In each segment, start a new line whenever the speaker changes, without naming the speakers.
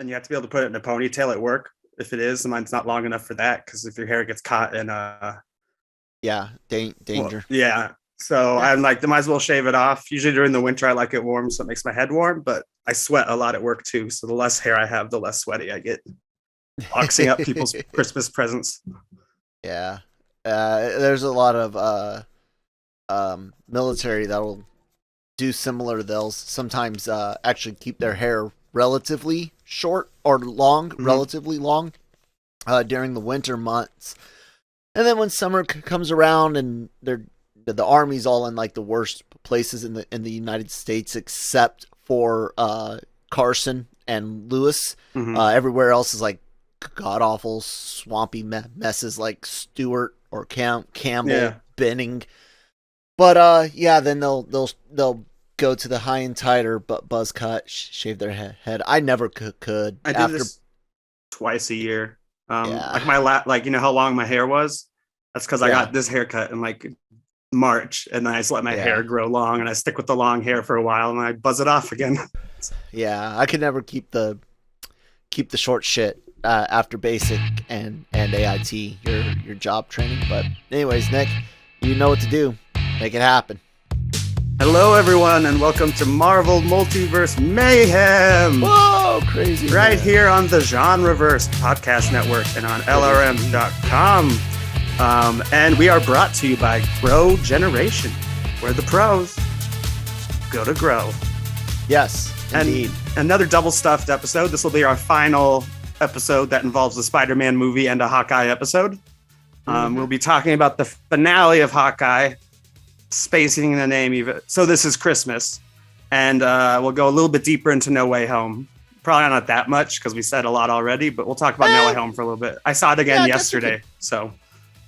and you have to be able to put it in a ponytail at work. If it is, mine's not long enough for that because if your hair gets caught in
danger.
yeah. So
Yeah.
I'm like, they might as well shave it off. Usually during the winter, I like it warm, so it makes my head warm. But I sweat a lot at work too. So the less hair I have, the less sweaty I get. Boxing up people's Christmas presents.
Yeah. There's a lot of military that'll do similar. They'll sometimes actually keep their hair relatively short or long, relatively long during the winter months. And then when summer comes around and the army's all in like the worst places in the United States except for Carson and Lewis. Everywhere else is like god awful swampy messes like Stewart or Campbell, Benning. But then they'll go to the high and tighter but buzz cut, shave their head. I never could.
I do this twice a year. Like like you know how long my hair was? That's because I got this haircut in like March, and then I just let my hair grow long, and I stick with the long hair for a while, and I buzz it off again.
Yeah, I could never keep the short shit after basic and AIT, your job training. But anyways, Nick, you know what to do. Make it happen.
Hello, everyone, and welcome to Marvel Multiverse Mayhem.
Whoa, crazy!
Right here on the Genreverse podcast network and on LRM.com. And we are brought to you by Grow Generation, where the pros go to grow.
Yes, indeed.
And another double stuffed episode. This will be our final episode that involves the Spider-Man movie and a Hawkeye episode. We'll be talking about the finale of Hawkeye, spacing the name even. So this is Christmas. And we'll go a little bit deeper into No Way Home. Probably not that much because we said a lot already, but we'll talk about No Way Home for a little bit. I saw it again yesterday, so...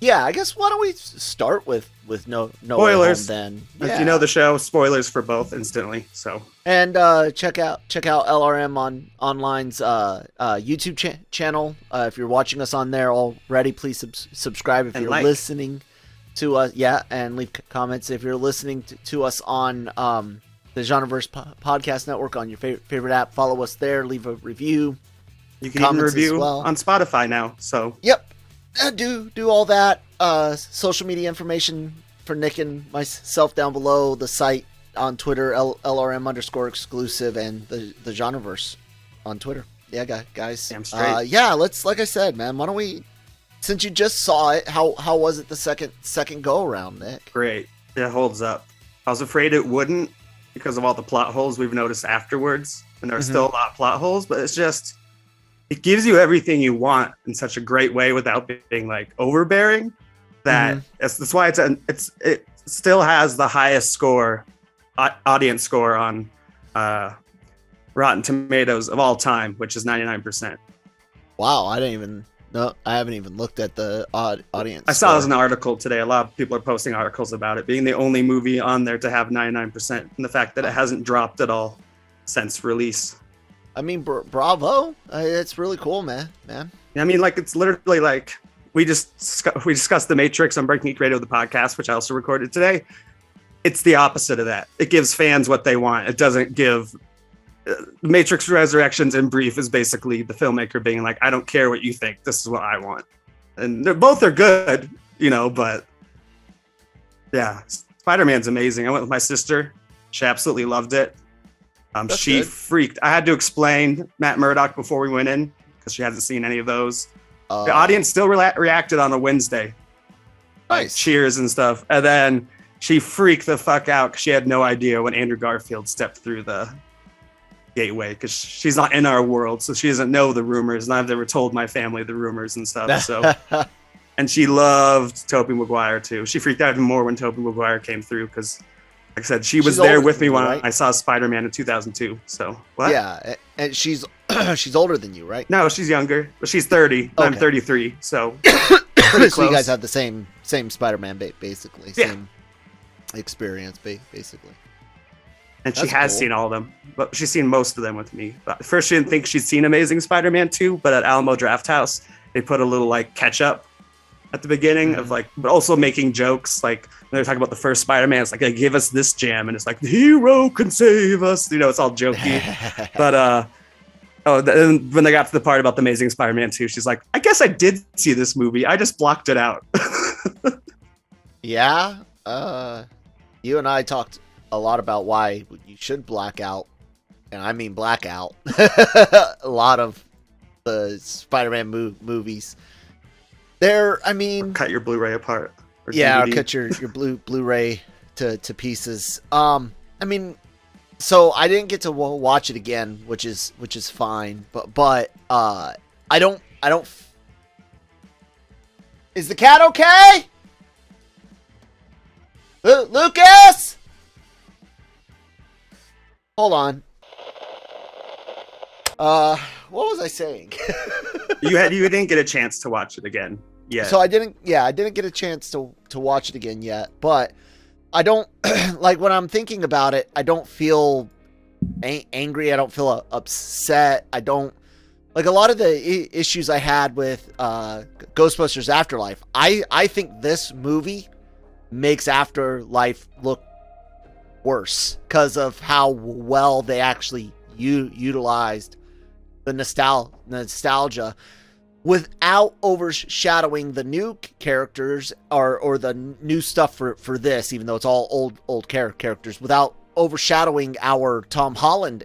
Yeah, I guess why don't we start with no
spoilers
Way Home then?
If you know the show, spoilers for both instantly. So
and check out LRM Online's YouTube channel. If you're watching us on there already, please subscribe. If you're listening to us, and leave comments. If you're listening to us on the Genreverse podcast network on your favorite app, follow us there. Leave a review.
You can even review on Spotify now. So
yep. Do all that. Social media information for Nick and myself down below. The site on Twitter, LRM_exclusive, and the Genreverse on Twitter. Yeah, guys.
Damn straight.
Let's, like I said, man, why don't we, since you just saw it, how was it the second go around, Nick?
Great. It holds up. I was afraid it wouldn't because of all the plot holes we've noticed afterwards. And there are still a lot of plot holes, but it's just... It gives you everything you want in such a great way without being like overbearing. That's why it still has the highest score, audience score on Rotten Tomatoes of all time, which is 99%.
Wow, I haven't even looked at the audience.
I saw it as an article today. A lot of people are posting articles about it being the only movie on there to have 99%, and the fact that it hasn't dropped at all since release.
I mean, bravo! It's really cool, man.
I mean, like it's literally like we discussed The Matrix on Breaking Geek Radio, the podcast, which I also recorded today. It's the opposite of that. It gives fans what they want. It doesn't give. Matrix Resurrections in brief is basically the filmmaker being like, I don't care what you think. This is what I want, and both are good, But yeah, Spider-Man's amazing. I went with my sister. She absolutely loved it. She freaked. I had to explain Matt Murdock before we went in because she hasn't seen any of those. The audience still reacted on a Wednesday.
Nice.
Like cheers and stuff. And then she freaked the fuck out because she had no idea when Andrew Garfield stepped through the gateway because she's not in our world. So she doesn't know the rumors. And I've never told my family the rumors and stuff. So, and she loved Tobey Maguire too. She freaked out even more when Tobey Maguire came through because... Like I said, she was there with me when I saw Spider-Man in 2002. So what?
Yeah, and she's older than you, right?
No, she's younger, but she's 30. Okay. I'm 33, so
pretty close. So you guys have the same Spider-Man, basically, same experience, basically.
And she has seen all of them, but she's seen most of them with me. But at first, she didn't think she'd seen Amazing Spider-Man 2, but at Alamo Drafthouse, they put a little like catch-up at the beginning of like, but also making jokes like when they're talking about the first Spider-Man, it's like, give us this jam, and it's like the hero can save us, it's all jokey. But Oh, and when they got to the part about the Amazing Spider-Man 2, she's like, I guess I did see this movie. I just blocked it out.
Yeah. You and I talked a lot about why you should black out. And I mean blackout. A lot of the Spider-Man movies. Or
cut your Blu-ray apart.
Or cut your Blu-ray to pieces. So I didn't get to watch it again, which is fine. But I don't. Is the cat okay? Lucas? Hold on. What was I saying?
You didn't get a chance to watch it again yet.
So I didn't get a chance to watch it again yet, but I don't like when I'm thinking about it, I don't feel angry, I don't feel upset. I don't like a lot of the issues I had with Ghostbusters Afterlife. I think this movie makes Afterlife look worse because of how well they actually utilized the nostalgia without overshadowing the new characters or the new stuff for this, even though it's all old characters, without overshadowing our Tom Holland,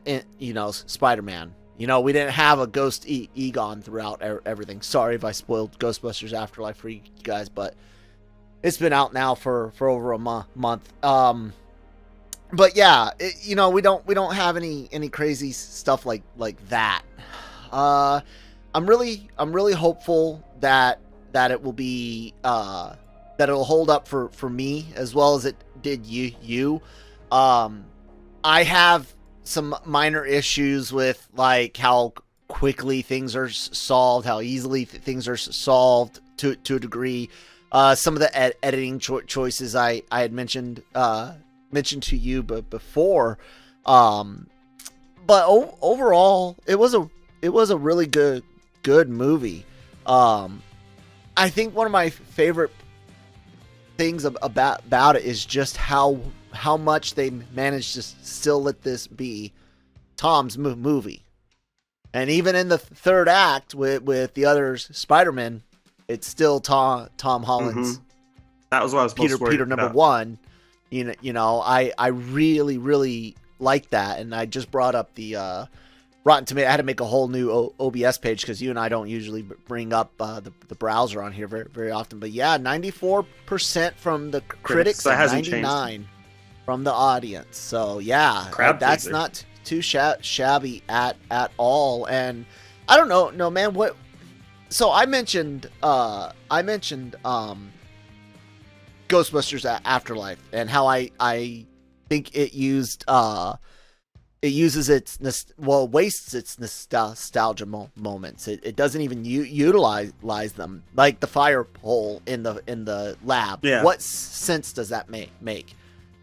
Spider-Man. We didn't have a ghost Egon throughout everything. Sorry if I spoiled Ghostbusters Afterlife for you guys, but it's been out now for over a month. But yeah, we don't have any crazy stuff like that. I'm really hopeful that it will be that it'll hold up for me as well as it did you. I have some minor issues with like how quickly things are solved, how easily things are solved to a degree. Some of the editing choices I had mentioned to you before. But overall, it was a really good movie. I think one of my favorite things about it is just how much they managed to still let this be Tom's movie. And even in the third act with the other Spider-Man, it's still Tom Holland's.
Mm-hmm. That was what I was most worried
Peter number
about.
one. I really like that, and I just brought up the Rotten Tomato. I had to make a whole new OBS page because you and I don't usually bring up the browser on here very often. But yeah, 94% from the critics and 99% from the audience. So yeah, that's not too shabby at all. And I don't know, no man. What? So I mentioned Ghostbusters Afterlife and how I think it uses wastes its nostalgia moments. It doesn't even utilize them, like the fire pole in the lab.
Yeah.
What sense does that make?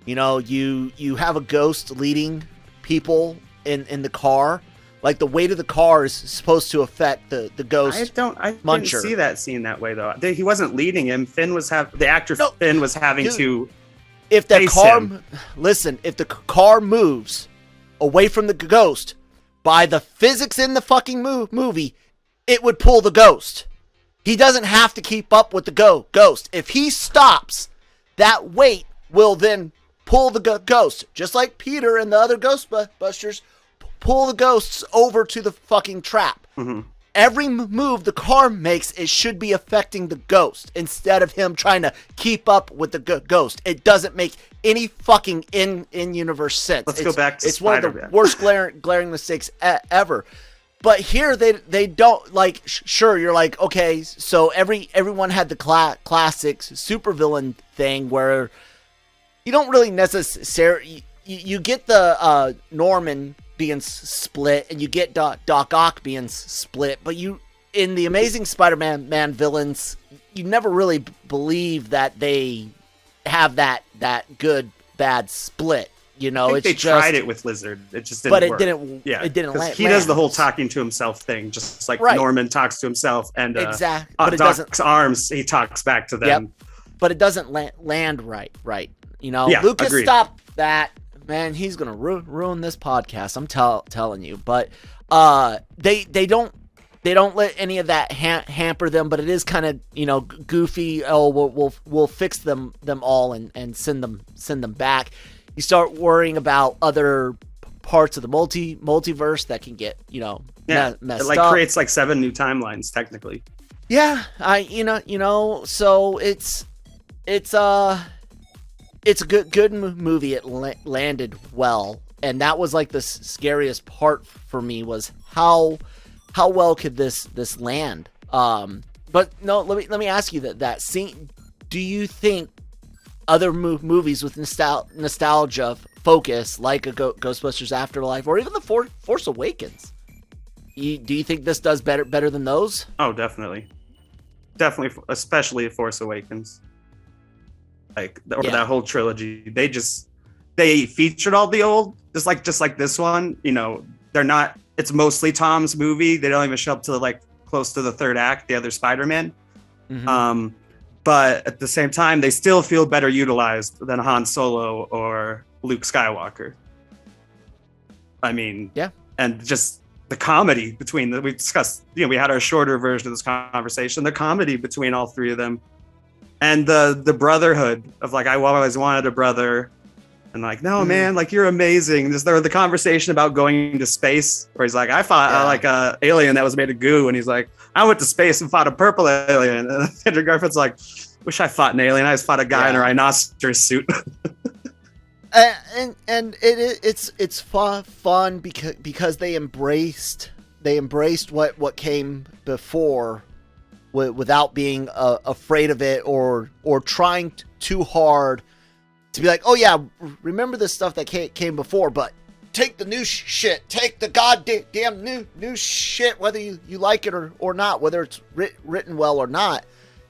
You have a ghost leading people in the car. Like the weight of the car is supposed to affect the ghost.
I didn't see that scene that way though. He wasn't leading him. Finn was Finn was having to.
If the car,
him.
Listen, if the car moves away from the ghost by the physics in the fucking movie, it would pull the ghost. He doesn't have to keep up with the ghost. If he stops, that weight will then pull the ghost, just like Peter and the other Ghostbusters pull the ghosts over to the fucking trap.
Mm-hmm.
Every move the car makes, it should be affecting the ghost instead of him trying to keep up with the ghost. It doesn't make any fucking in-universe sense.
Let's go back to
It's one of the
Spider-Man.
worst glaring mistakes ever. But here they don't like. Sure, you're like, okay, so everyone had the classic supervillain thing where you don't really necessarily you get the Norman being split, and you get Doc Ock being split, but in the Amazing Spider-Man villains, you never really believe that they have that good bad split.
I think they tried it with Lizard. It just didn't work.
It didn't land.
He does the whole talking to himself thing, just like Norman talks to himself, and
exactly. But it
Doc's
doesn't.
arms, he talks back to them.
Yep. But it doesn't land right.
Yeah,
Lucas,
agreed.
stop that. Man, he's gonna ruin this podcast. I'm telling you. But They don't let any of that hamper them, but it is kind of, you know, goofy. Oh, we'll fix them all and send them back. You start worrying about other parts of the multiverse that can get, you know, messed
it like
up.
creates like 7 new timelines technically.
Yeah, so it's a good movie. It landed well, and that was like the scariest part for me, was how well could this land. But no, let me ask you that scene. Do you think other movies with nostalgia focus, like a Ghostbusters Afterlife or even the Force Awakens, do you think this does better than those?
Oh, definitely, especially Force Awakens. Like that whole trilogy, they featured all the old, just like this one. You know, they're not. It's mostly Tom's movie. They don't even show up to like close to the third act, the other Spider-Man. Mm-hmm. But at the same time, they still feel better utilized than Han Solo or Luke Skywalker. I mean, yeah, and just the comedy between we discussed. You know, we had our shorter version of this conversation. The comedy between all three of them, and the brotherhood of like, I always wanted a brother. And like, no, man, like, you're amazing. The conversation about going into space, where he's like, I fought like a alien that was made of goo, and he's like, I went to space and fought a purple alien. And Andrew Garfield's like, wish I fought an alien. I just fought a guy in a rhinoceros suit.
and it's fun because they embraced what came before, without being afraid of it or trying too hard to be like, oh yeah, remember this stuff that came before, but take the new shit, take the goddamn new shit, whether you like it or not, whether it's written well or not.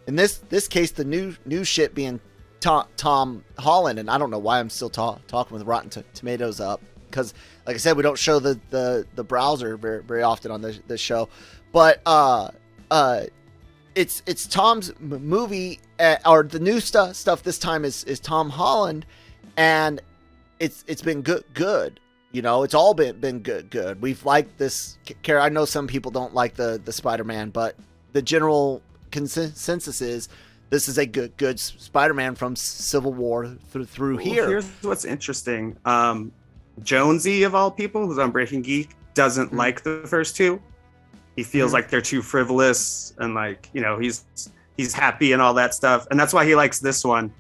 In this case, the new shit being Tom Holland, and I don't know why I'm still talking with Rotten Tomatoes up, because like I said, we don't show the browser very often on this show, but it's Tom's movie, or the new stuff this time is Tom Holland, and it's been good. You know, it's all been good. We've liked this character. I know some people don't like the Spider-Man, but the general consensus is this is a good Spider-Man from Civil War through here.
Here's what's interesting. Jonesy, of all people, who's on Breaking Geek, doesn't like the first two. He feels like they're too frivolous, and like, you know, he's happy and all that stuff. And that's why he likes this one,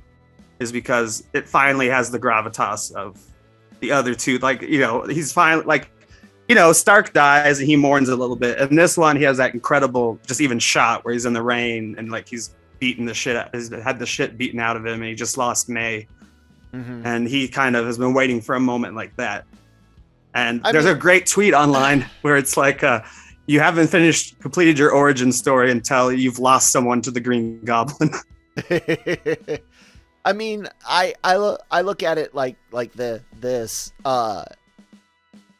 is because it finally has the gravitas of the other two. Like, you know, he's finally, like, you know, Stark dies and he mourns a little bit. And this one, he has that incredible, just even shot where he's in the rain and like he's beaten the shit, he's had the shit beaten out of him, and he just lost May. Mm-hmm. And he kind of has been waiting for a moment like that. And there's a great tweet online where it's like, you haven't completed your origin story until you've lost someone to the Green Goblin.
I mean, I look at it like this.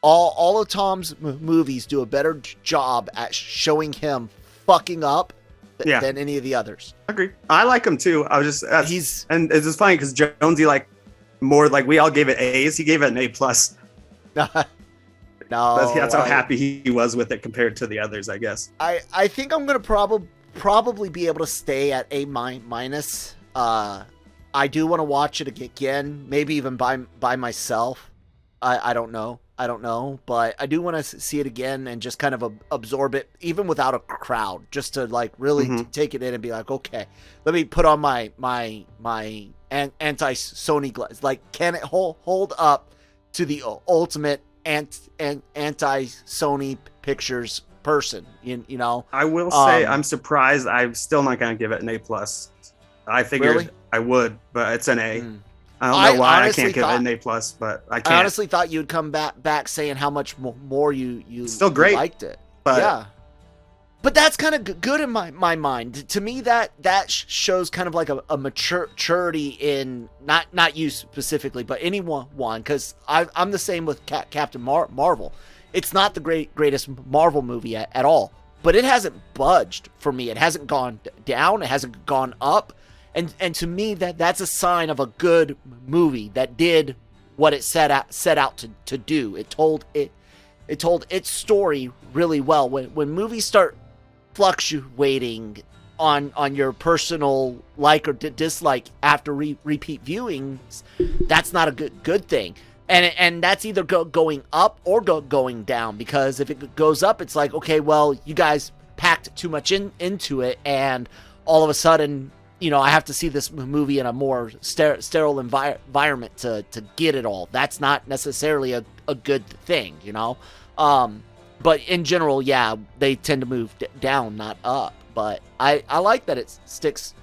All of Tom's movies do a better job at showing him fucking up than any of the others. I agree. I like him too. I was just and it's just funny because Jonesy, like, more like, we all gave it A's. He gave it an A+. No, that's how happy he was with it compared to the others, I guess. I think I'm gonna probably be able to stay at A-. I do want to watch it again, maybe even by myself. I don't know, but I do want to see it again and just kind of absorb it, even without a crowd, just to like really take it in and be like, okay, let me put on my anti-Sony glass. Like, can it hold up to the ultimate anti-Sony Pictures person? You know,
I will say I'm surprised. I'm still not going to give it an A+. I figured I would, but it's an A. I don't know why I can't give it an A+, but I can't.
I honestly thought you'd come back saying how much more you
still great,
liked it.
But
yeah, but that's kind of good in my mind. To me, that shows kind of like a maturity in not you specifically, but anyone. Because I'm the same with Captain Marvel. It's not the greatest Marvel movie at all, but it hasn't budged for me. It hasn't gone down. It hasn't gone up. And to me, that's a sign of a good movie that did what it set out to do. It told It told its story really well. When movies start fluctuating on your personal like or dislike after repeat viewings, that's not a good thing. And that's either going up or going down, because if it goes up, it's like, okay, well, you guys packed too much into it, and all of a sudden, you know, I have to see this movie in a more sterile environment to get it all. That's not necessarily a good thing, you know? But in general, yeah, they tend to move down, not up. But I like that it sticks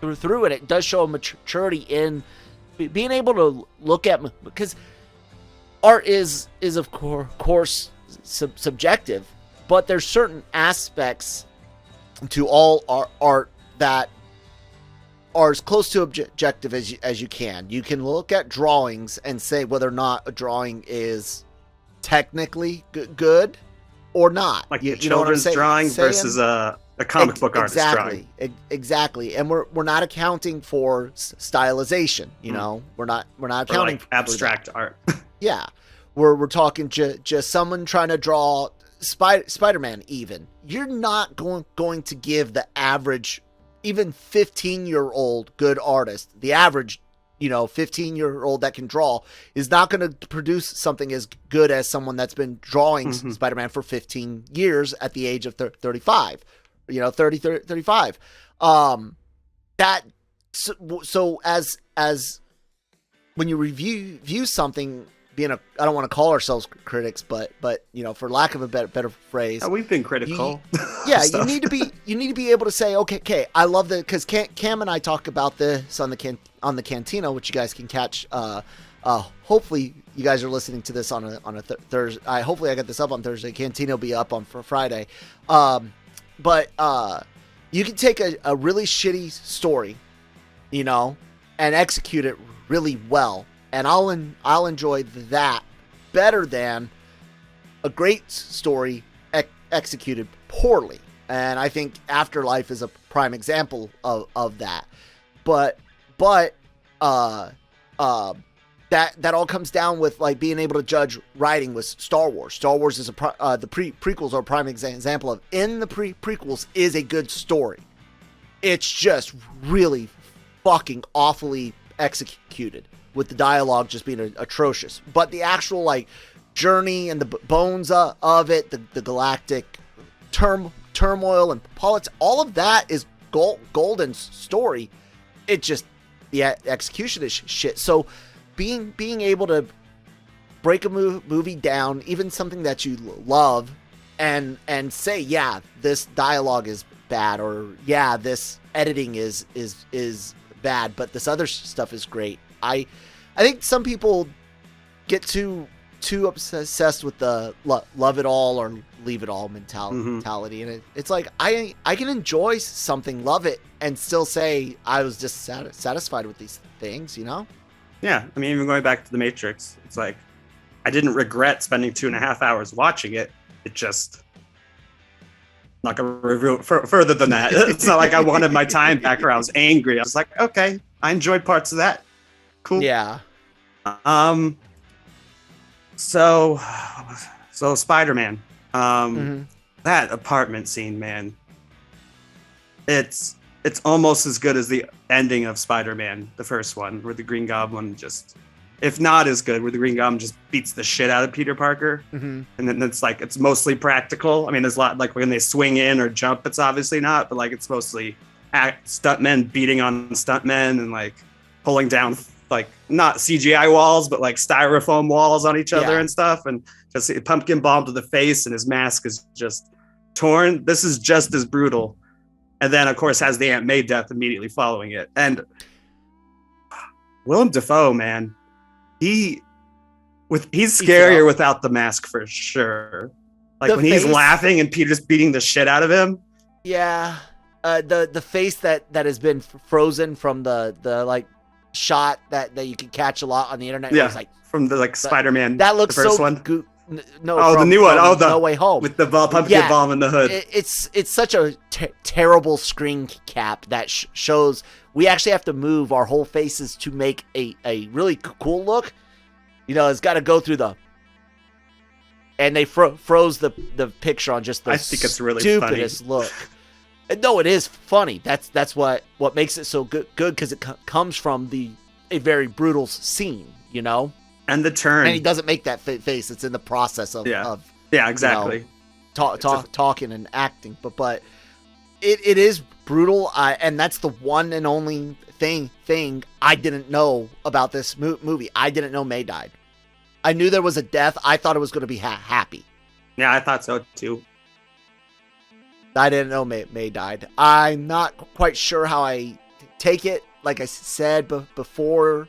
through it. It does show a maturity in being able to look at, because art is of course subjective, but there's certain aspects to all art that are as close to objective as you can. You can look at drawings and say whether or not a drawing is technically good or not.
Like a children's drawing versus a comic book artist drawing.
Exactly. And we're not accounting for stylization, you know? We're not accounting
for abstract art.
Yeah. We're talking just someone trying to draw Spider-Man even. You're not going to give the average, even 15-year-old good artist, the average, you know, 15-year-old that can draw is not going to produce something as good as someone that's been drawing Spider-Man for 15 years at the age of 35, you know, 35. So as when you review something, I don't want to call ourselves critics, but you know, for lack of a better phrase,
we've been critical.
You need to be able to say, okay, I love because Cam and I talk about this on the Cantina, which you guys can catch. Hopefully, you guys are listening to this on a Thursday. Hopefully, I got this up on Thursday. Cantina will be up on for Friday. But you can take a really shitty story, you know, and execute it really well. And I'll enjoy that better than a great story executed poorly. And I think Afterlife is a prime example of that. But that all comes down with like being able to judge writing with Star Wars. Star Wars is the prequels are a prime example of, in the prequels is a good story. It's just really fucking awfully executed, with the dialogue just being atrocious. But the actual like journey and the bones of it, the galactic turmoil and politics, all of that is golden story. It just, the execution is shit. So being able to break a movie down, even something that you love, and say, yeah, this dialogue is bad, or yeah, this editing is bad, but this other stuff is great. I think some people get too obsessed with the love it all or leave it all mentality, and it's like I can enjoy something, love it, and still say I was just satisfied with these things, you know?
Yeah, I mean, even going back to The Matrix, it's like I didn't regret spending 2.5 hours watching it. It just, not gonna review it further than that. It's not like I wanted my time back or I was angry. I was like, okay, I enjoyed parts of that. Cool.
Yeah.
So Spider-Man. That apartment scene, man. It's almost as good as the ending of Spider-Man, the first one, where the Green Goblin just, if not as good, where the Green Goblin just beats the shit out of Peter Parker. And then it's like, it's mostly practical. I mean, there's a lot, like when they swing in or jump, it's obviously not, but like it's mostly stuntmen beating on stuntmen and like pulling down, like not CGI walls, but like styrofoam walls on each other and stuff. And just a pumpkin bomb to the face and his mask is just torn. This is just as brutal. And then, of course, has the Aunt May death immediately following it. And Willem Dafoe, man, he's scarier without the mask for sure. Like when he's laughing and Peter's beating the shit out of him.
Yeah, the face that has been frozen from the like shot that you can catch a lot on the internet.
Yeah,
was like
from the like Spider-Man.
That looks
the first
so
one.
The
new one. Oh, the
No Way Home
with the pumpkin bomb in the hood.
It's such a terrible screen cap that shows we actually have to move our whole faces to make a really cool look. You know, it's got to go through the and they froze the picture on just the
I think it's really
stupidest
funny.
look. No, it is funny. That's what makes it so good because it comes from a very brutal scene, you know.
And the turn,
and he doesn't make that face. It's in the process of
exactly,
talking and acting. But it is brutal. And that's the one and only thing I didn't know about this movie. I didn't know May died. I knew there was a death. I thought it was going to be happy.
Yeah, I thought so too.
I didn't know May died. I'm not quite sure how I take it. Like I said before,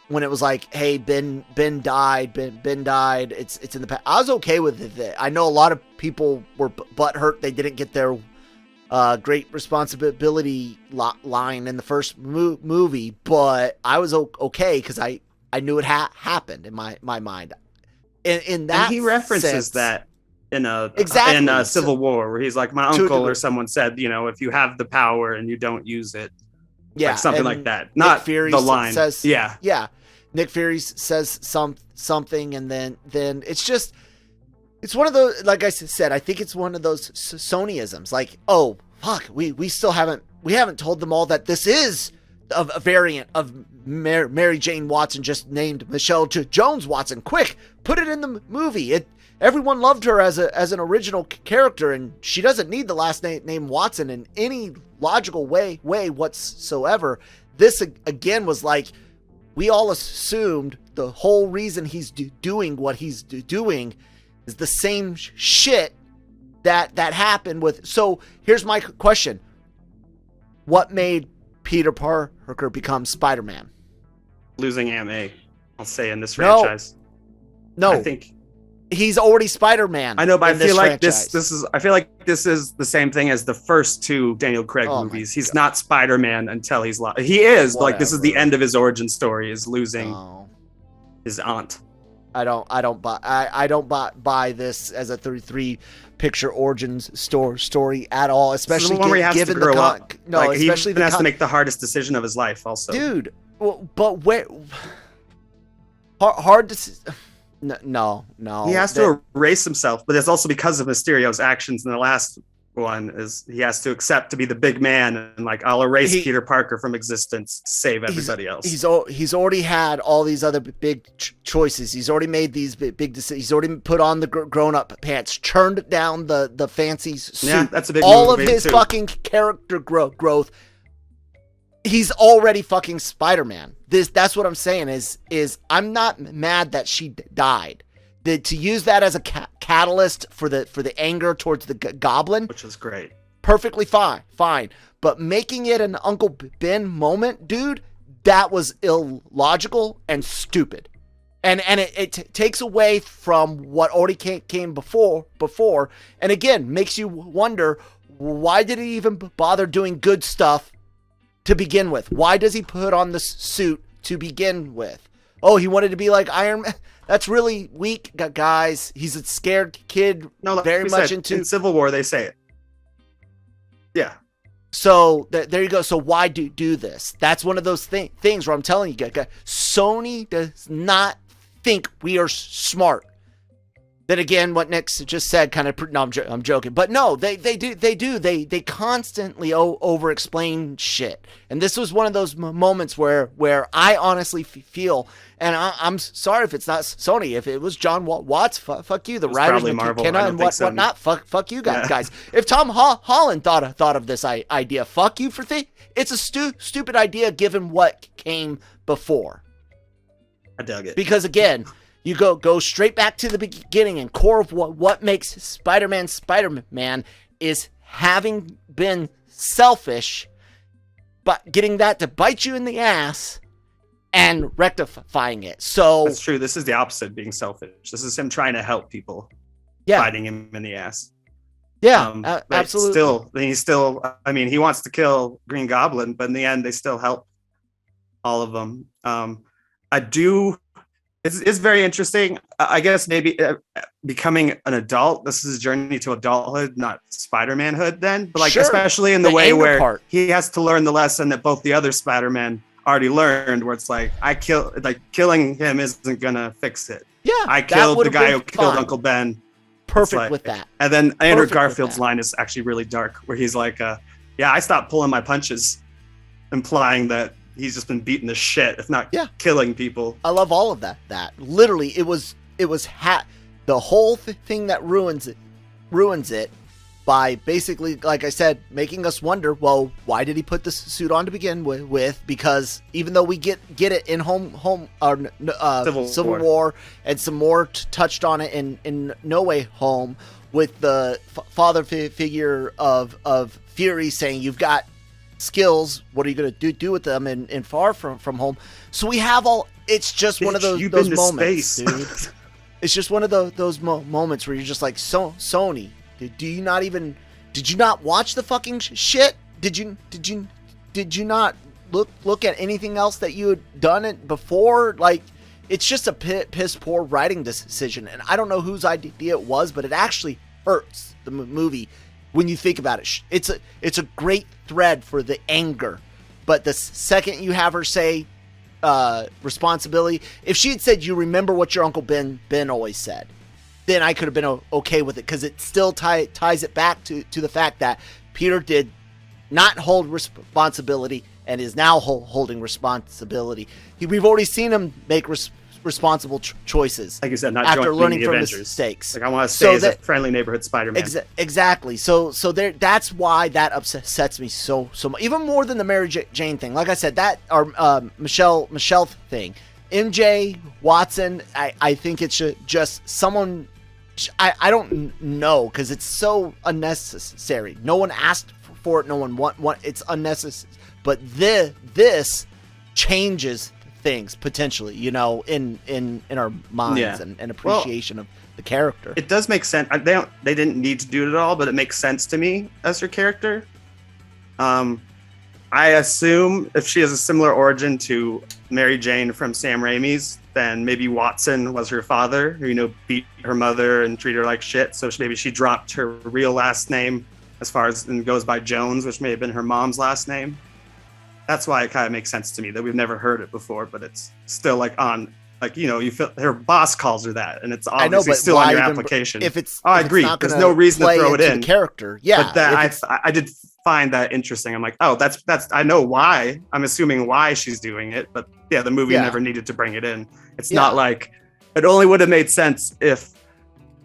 when it was like, hey, Ben died. It's in the past. I was okay with it. I know a lot of people were butthurt. They didn't get their great responsibility line in the first movie, but I was okay because I knew it happened in my mind. In that,
and he references
sense,
that in
Civil
War, where he's like, my uncle or someone said, if you have the power and you don't use it, like something like that. Not Nick Fury the line.
Says, Nick Fury says something, and then it's one of those. Like I said, I think it's one of those Sonyisms. Like, oh fuck, we still haven't told them all that this is a variant of Mary Jane Watson, just named Michelle Jones Watson. Quick, put it in the movie. Everyone loved her as an original character, and she doesn't need the last name Watson in any logical way whatsoever. This again was like, we all assumed the whole reason he's doing what he's doing is the same shit that happened with. So here's my question: what made Peter Parker become Spider-Man?
Losing Aunt May, I'll say, in this franchise.
No,
I think
he's already Spider-Man.
I know, but I feel like this is the same thing as the first two Daniel Craig movies. He's not Spider-Man until he's lost. He is, but like, this is the end of his origin story, is losing his aunt.
I don't buy this as a 33 picture origins story at all, especially given the
up. No, like, especially he has to make the hardest decision of his life also.
Dude, but where hard to No.
He has to erase himself, but it's also because of Mysterio's actions in the last one. Is he has to accept to be the big man and like, I'll erase Peter Parker from existence to save everybody else.
He's already had all these other big choices. He's already made these big decisions. He's already put on the grown-up pants, turned down the fancy suit.
Yeah, that's a big
all of his fucking character growth. He's already fucking Spider-Man. That's what I'm saying is I'm not mad that she died. To use that as a catalyst for the anger towards the Goblin,
which was great,
perfectly fine. But making it an Uncle Ben moment, dude, that was illogical and stupid. And it takes away from what already came before, and again makes you wonder, why did he even bother doing good stuff to begin with? Why does he put on the suit to begin with? Oh, he wanted to be like Iron Man. That's really weak, guys. He's a scared kid.
No, very much into in Civil War. They say it. Yeah.
So there you go. So why do this? That's one of those things where I'm telling you, guys, Sony does not think we are smart. Then again, what Nick just said kind of, no, I'm joking, but no, they do. They constantly over-explain shit. And this was one of those moments where I honestly feel, and I'm sorry if it's not Sony, if it was John Watts, fuck you, the writers, McKenna, and whatnot, fuck you guys. If Tom Holland thought of this idea, fuck you for it's a stupid idea given what came before.
I dug it.
Because again, you go straight back to the beginning, and core of what makes Spider-Man is having been selfish, but getting that to bite you in the ass and rectifying it. So
that's true. This is the opposite of being selfish. This is him trying to help people, biting him in the ass.
Yeah, absolutely.
He wants to kill Green Goblin, but in the end, they still help all of them. It's very interesting. I guess maybe becoming an adult. This is a journey to adulthood, not Spider-Man-hood then. But like, especially in the way where he has to learn the lesson that both the other Spider-Man already learned, where it's like, killing him isn't gonna fix it.
Yeah,
I killed the guy who killed
fine.
Uncle Ben.
Perfect with that.
And then Andrew
Perfect
Garfield's line is actually really dark, where he's like, yeah, I stopped pulling my punches, implying that he's just been beating the shit, if not killing people.
I love all of that. Literally, it was the whole thing that ruins it by basically, like I said, making us wonder, well, why did he put this suit on to begin with? Because even though we get it in Civil War, and some more touched on it in No Way Home, with the father figure of Fury saying, you've got skills, what are you going to do with them in Far From Home? So we have all, it's just one of those moments, dude. It's just one of those moments where you're just like, Sony, did you not watch the fucking shit? Did you not look at anything else that you had done it before? Like, it's just a piss poor writing decision, and I don't know whose idea it was, but it actually hurts the movie when you think about it. It's a great thread for the anger, but the second you have her say responsibility, if she had said, you remember what your Uncle Ben always said, then I could have been okay with it, because it still ties it back to the fact that Peter did not hold responsibility and is now holding responsibility. We've already seen him make responsible choices.
Like you said, not
after learning
the
from
Avengers.
his mistakes.
Like, I want to stay as a friendly neighborhood Spider-Man.
Exactly. So there. That's why that upsets me so much, even more than the Mary Jane thing. Like I said, that or Michelle thing. MJ Watson. I think it's just someone. I don't know, because it's so unnecessary. No one asked for it. No one want. It's unnecessary. But this changes things potentially, in our minds and appreciation of the character.
It does make sense. They didn't need to do it at all, but it makes sense to me as her character. I assume if she has a similar origin to Mary Jane from Sam Raimi's, then maybe Watson was her father, who beat her mother and treated her like shit. So maybe she dropped her real last name as far as, and goes by Jones, which may have been her mom's last name. That's why it kind of makes sense to me that we've never heard it before, but it's still like on, like, you feel her boss calls her that, and it's obviously still on your application. I agree. There's no reason to throw it in.
The character, yeah.
But that I did find that interesting. I'm like, oh, that's I know why. I'm assuming why she's doing it, but yeah, the movie never needed to bring it in. It's not like, it only would have made sense if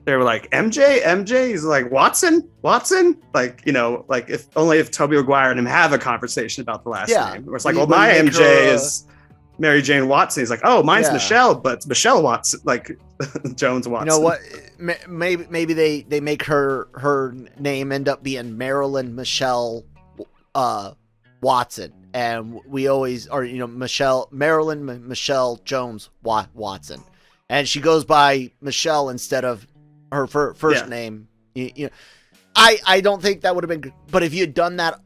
they were like, MJ, he's like, Watson, like, like if Tobey Maguire and him have a conversation about the last name, where it's like, well, my MJ is Mary Jane Watson. He's like, oh, mine's Michelle, but it's Michelle Watson, like Jones Watson.
You know what? Maybe they make her name end up being Marilyn Michelle Watson, and we always are, Marilyn Michelle Jones Watson, and she goes by Michelle instead of her first name. I don't think that would have been good. But if you had done that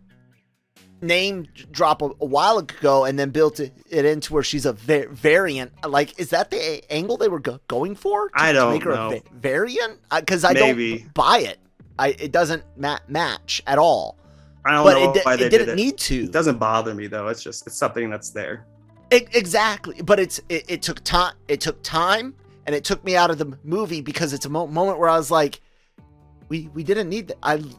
name drop a while ago and then built it into where she's a variant, like, is that the angle they were going for?
I don't
make her
know.
A variant? Because I don't buy it. It doesn't match at all.
I don't know why they
didn't need to.
It doesn't bother me though. It's something that's there.
Exactly. But it took time. It took time. And it took me out of the movie, because it's a moment where I was like, we didn't need that.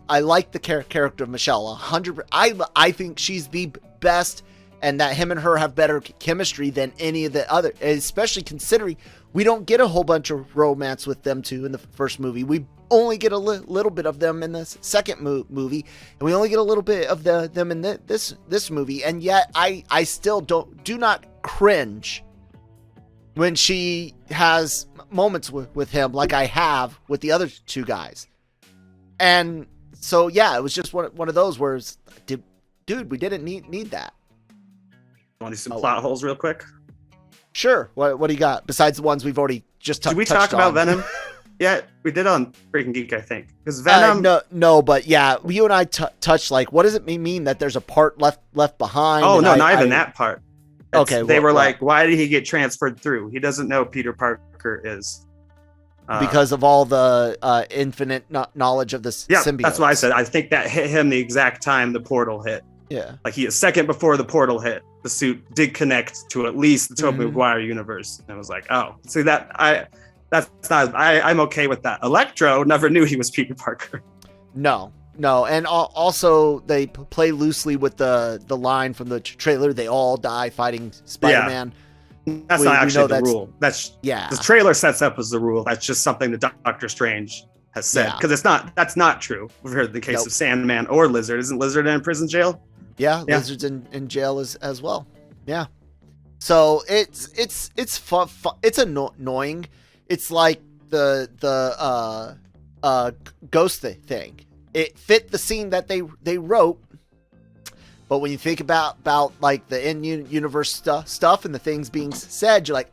I like the character of Michelle 100. I think she's the best, and that him and her have better chemistry than any of the other, especially considering we don't get a whole bunch of romance with them two in the first movie. We only get a little bit of them in the second movie, and we only get a little bit of them in this movie. And yet I still do not cringe when she has moments with him like I have with the other two guys. And so, yeah, it was just one of those where it's, dude, we didn't need that.
Want to see some plot holes real quick?
Sure. What do you got besides the ones we've already just touched on?
Did we talk about Venom? Yeah, we did on Breaking Geek, I think. Because Venom...
No, but yeah, you and I touched, like, what does it mean that there's a part left behind?
Oh, no, not even that part. They were like,
what?
why did he get transferred through? He doesn't know Peter Parker is.
Because of all the infinite knowledge of this symbiote.
That's why I said I think that hit him the exact time the portal hit.
Yeah.
Like a second before the portal hit, the suit did connect to at least the Tobey Maguire universe. And I was like, oh, see that that's not. I'm okay with that. Electro never knew he was Peter Parker.
No, and also they play loosely with the line from the trailer. They all die fighting Spider-Man.
Yeah. That's not actually the rule. That's the trailer sets up as the rule. That's just something that Doctor Strange has said, because that's not true. We've heard the case of Sandman or Lizard. Isn't Lizard in prison jail? Yeah.
Lizard's in jail as well. Yeah. So it's fun. It's annoying. It's like the ghost thing. It fit the scene that they wrote, but when you think about like the in-universe stuff and the things being said, you're like,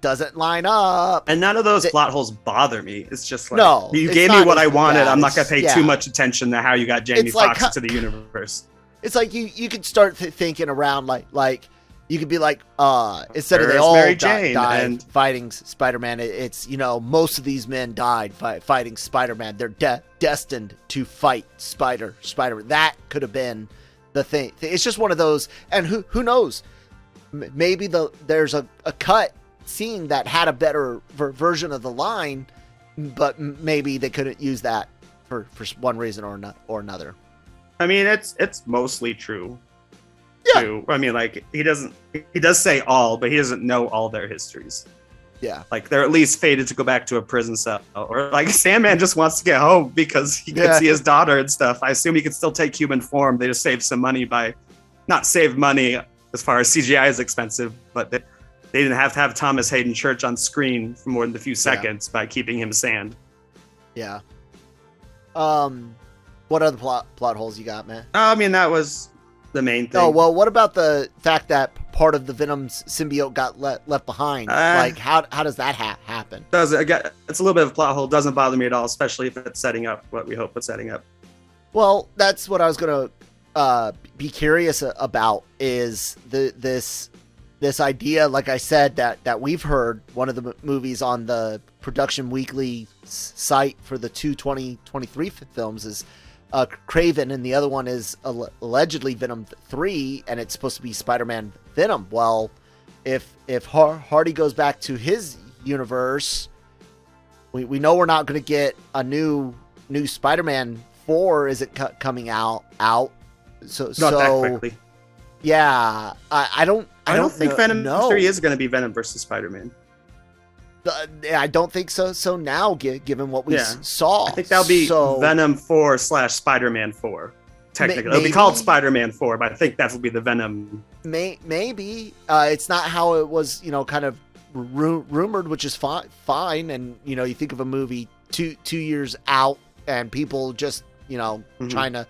doesn't line up.
And none of those plot holes bother me. It's just like, you gave me what I wanted. I'm not gonna pay too much attention to how you got Jamie Foxx into the universe.
It's like you could start thinking around like you could be like, instead of they all died fighting Spider-Man, it's, most of these men died fighting Spider-Man. They're destined to fight Spider-Man. That could have been the thing. It's just one of those, and who knows? Maybe there's a cut scene that had a better version of the line, but maybe they couldn't use that for one reason or another.
I mean, it's mostly true. Yeah. Too. I mean, like, he does say all, but he doesn't know all their histories.
Yeah.
Like, they're at least fated to go back to a prison cell. Or, like, Sandman just wants to get home because he could see his daughter and stuff. I assume he could still take human form. They just saved some money not save money as far as CGI is expensive, but they didn't have to have Thomas Hayden Church on screen for more than a few seconds by keeping him sand.
Yeah. What other plot holes you got, man?
I mean, that was the main thing.
Oh, well, what about the fact that part of the Venom's symbiote got left behind? Like, how does that happen?
It's a little bit of a plot hole. Doesn't bother me at all, especially if it's setting up what we hope it's setting up.
Well, that's what I was going to be curious about, is this idea, like I said, that we've heard. One of the movies on the Production Weekly site for the 2023 films is Craven, and the other one is allegedly Venom 3, and it's supposed to be Spider-Man Venom. Well, if Hardy goes back to his universe, we know we're not going to get a new Spider-Man 4. Is it coming out? So
not that quickly.
Yeah, I don't
think Venom 3 is going to be Venom versus Spider-Man.
I don't think so. So now, given what we saw,
I think that'll be Venom 4 / Spider-Man 4. Technically, it'll be called Spider-Man 4, but I think that will be the Venom.
Maybe it's not how it was, kind of rumored, which is fine. And you think of a movie two years out, and people just trying to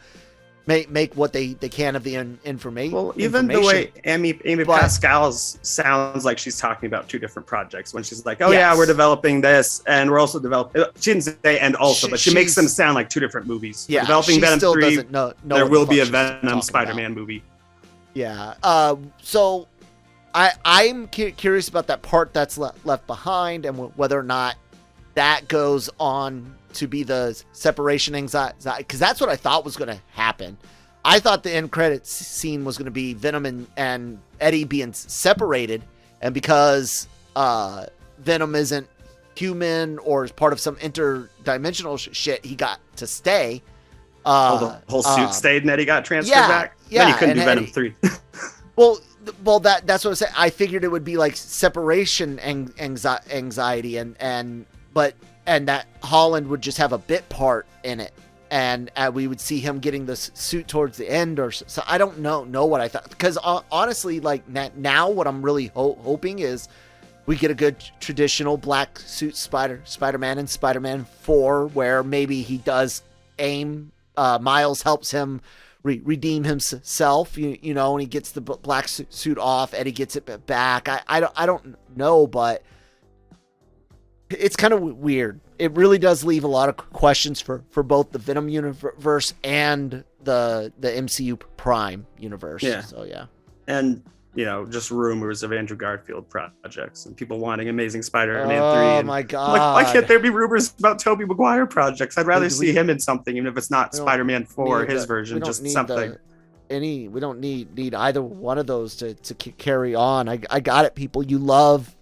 make what they can of the information.
Well, even the way Amy Pascal sounds like she's talking about two different projects when she's like, we're developing this and we're also developing, she didn't say and also, but she makes them sound like two different movies.
Yeah,
we're developing Venom 3, there will be a Venom Spider-Man movie.
Yeah. So I'm curious about that part that's left behind, and whether or not that goes on to be the separation anxiety, because that's what I thought was going to happen. I thought the end credits scene was going to be Venom and Eddie being separated, and because Venom isn't human or is part of some interdimensional shit, he got to stay.
The whole suit stayed and Eddie got transferred back?
Yeah.
Then he couldn't do Venom 3.
Well, that's what I'm saying. I figured it would be like separation anxiety, and that Holland would just have a bit part in it, and we would see him getting the suit towards the end, or so. I don't know what I thought, because honestly, like now, what I'm really hoping is we get a good traditional black suit Spider-Man in Spider-Man 4, where maybe he does aim. Miles helps him redeem himself, and he gets the black suit off. Eddie gets it back. I don't know, but it's kind of weird. It really does leave a lot of questions for both the Venom universe and the MCU Prime universe.
Yeah.
So yeah.
And just rumors of Andrew Garfield projects and people wanting Amazing Spider-Man 3.
Oh my God.
Like, why can't there be rumors about Tobey Maguire projects? I'd rather see him in something, even if it's not Spider-Man 4, his version, just something.
We don't need either one of those to carry on. I got it, people. You love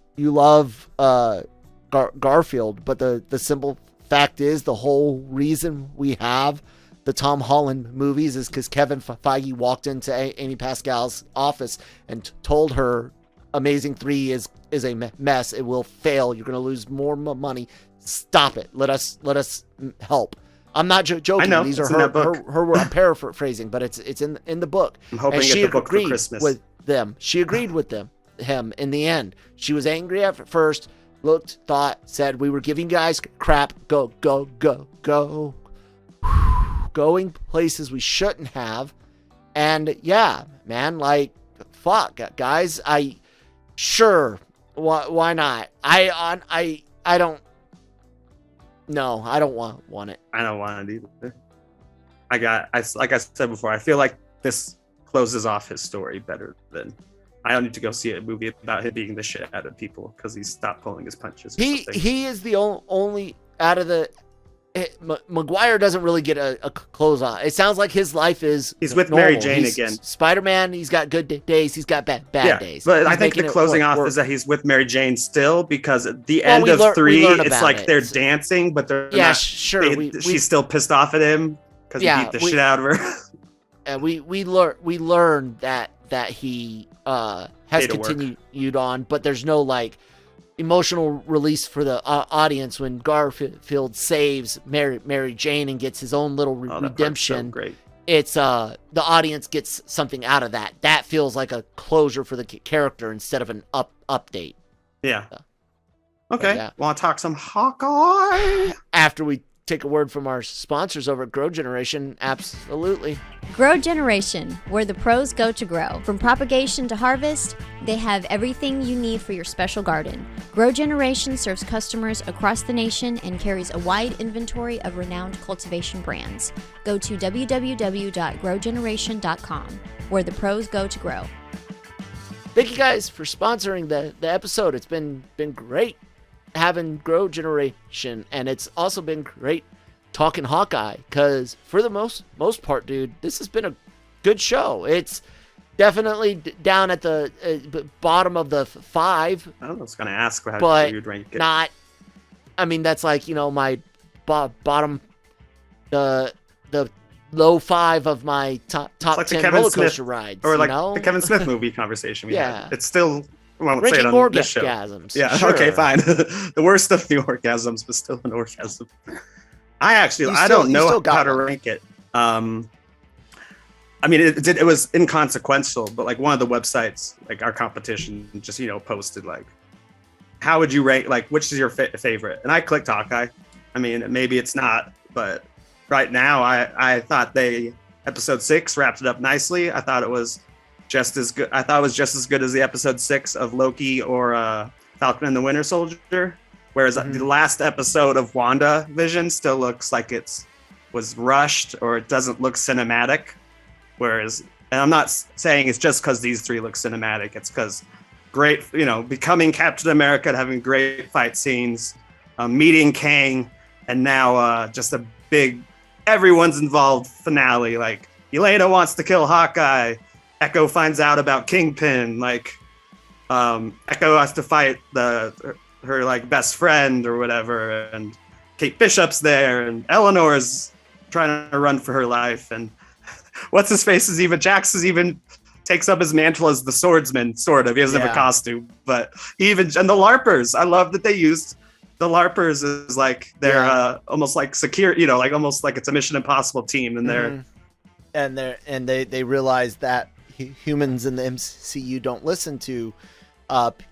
Garfield. But the simple fact is, the whole reason we have the Tom Holland movies is because Kevin Feige walked into Amy Pascal's office and told her Amazing 3 is a mess. It will fail. You're going to lose more money. Stop it. Let us help. I'm not joking.
I know.
These
it's
are
her
I'm paraphrasing, but it's in the book.
I'm hoping
and
to
she
get the book for
agreed
Christmas.
with them. She agreed with him in the end. She was angry at first, said we were giving guys crap. Go. Going places we shouldn't have. And yeah, man, like, fuck, guys. Why not? I don't. No, I don't want it.
I don't want it either. Like I said before, I feel like this closes off his story better than. I don't need to go see a movie about him beating the shit out of people because he stopped pulling his punches.
He is the only out of the. Maguire doesn't really get a close on. It sounds like his life is.
He's with
normal.
Mary Jane again.
Spider-Man. He's got good days. He's got bad days.
But I think the closing off is that he's with Mary Jane still, because at the end of 3, it's like they're dancing, but they're not.
Sure.
She's still pissed off at him because he beat the shit out of her.
And we learned that he has continued on, but there's no like emotional release for the audience when Garfield saves Mary Jane and gets his own little redemption.
So great.
It's the audience gets something out of that. That feels like a closure for the character instead of an update.
Yeah. Okay.
Yeah.
Want to talk some Hawkeye?
After we take a word from our sponsors over at Grow Generation, absolutely.
Grow Generation, where the pros go to grow. From propagation to harvest, they have everything you need for your special garden. Grow Generation serves customers across the nation and carries a wide inventory of renowned cultivation brands. Go to www.growgeneration.com, where the pros go to grow.
Thank you guys for sponsoring the episode. It's been great having Grow Generation, and it's also been great talking Hawkeye, because for the most part, dude, this has been a good show. It's definitely down at the bottom of the 5.
I was going to ask how you'd rank it.
Not, I mean, that's like, my bottom, the low 5 of my top
like
10 roller coaster rides.
Or like the Kevin Smith movie conversation we had. It's still... I won't say it on this show.
Orgasms.
Yeah,
sure.
Okay, fine. The worst of the orgasms, but still an orgasm. I don't know how to rank it. I mean, it was inconsequential, but like one of the websites, like our competition, just posted like, how would you rank? Like, which is your favorite? And I clicked Hawkeye. I mean, maybe it's not, but right now, I thought episode 6 wrapped it up nicely. I thought it was just as good. I thought it was just as good as the episode 6 of Loki or Falcon and the Winter Soldier. Whereas the last episode of WandaVision still looks like was rushed, or it doesn't look cinematic. And I'm not saying it's just because these 3 look cinematic. It's because great, becoming Captain America and having great fight scenes, meeting Kang, and now just a big, everyone's involved finale. Like Yelena wants to kill Hawkeye. Echo finds out about Kingpin. Like Echo has to fight her like best friend or whatever, and Kate Bishop's there, and Eleanor's trying to run for her life, and what's his face is even Jax takes up his mantle as the swordsman, sort of. He doesn't have a costume, but and the LARPers. I love that they used the LARPers as like they're almost like secure, like almost like it's a Mission Impossible team, and
they realize that humans in the MCU don't listen to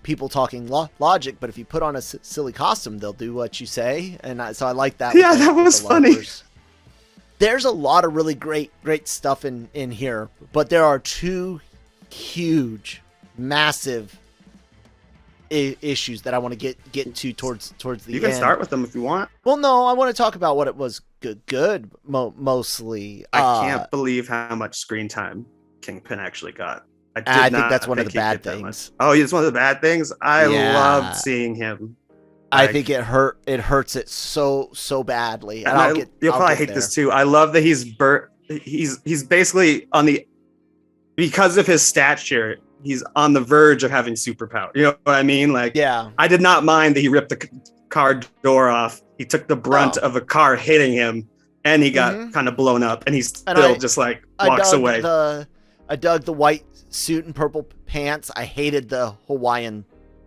people talking logic, but if you put on a silly costume, they'll do what you say. And so I like that.
Yeah, that was funny.
There's a lot of really great stuff in here, but there are 2 huge, massive issues that I want to get to towards the end.
You can start with them if you want.
Well, no, I want to talk about what it was good mostly.
I can't believe how much screen time Kingpin actually got.
I think that's one of the bad things.
Oh, it's one of the bad things. I loved seeing him.
I think it hurts it so badly. And
you'll probably hate this too. I love that he's basically because of his stature, he's on the verge of having superpower. You know what I mean? Like,
yeah.
I did not mind that he ripped car door off. He took the brunt of a car hitting him, and he got kind of blown up, and he still just like walks away.
I dug the white suit and purple pants. I hated the Hawaiian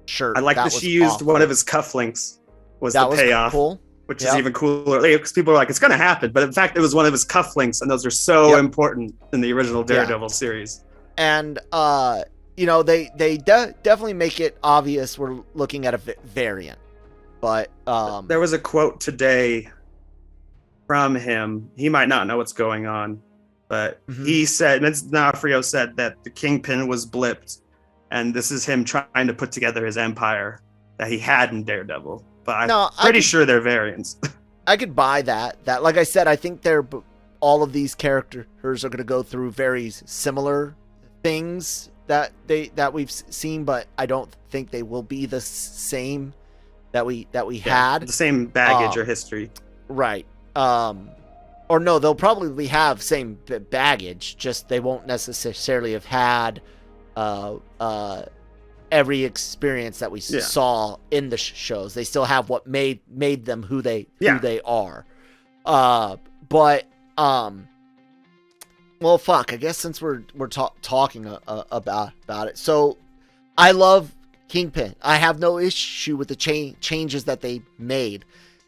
shirt.
I like that she used one of his cufflinks was the payoff,
cool.
Which is even cooler. Because people are like, it's going to happen. But in fact, it was one of his cufflinks, and those are so important in the original Daredevil series.
And, they definitely make it obvious we're looking at a variant. But
there was a quote today from him. He might not know what's going on, but he said, Vince D'Onofrio said that the Kingpin was blipped, and this is him trying to put together his empire that he had in Daredevil. But I'm pretty sure they're variants.
I could buy that. That, like I said, I think all of these characters are going to go through very similar things that we've seen, but I don't think they will be the same that we had. The
same baggage or history.
Right. Or no, they'll probably have same baggage, just they won't necessarily have had every experience that we saw in the shows. They still have what made them who they are. But well, fuck. I guess since we're talking about it, so I love Kingpin. I have no issue with the changes that they made.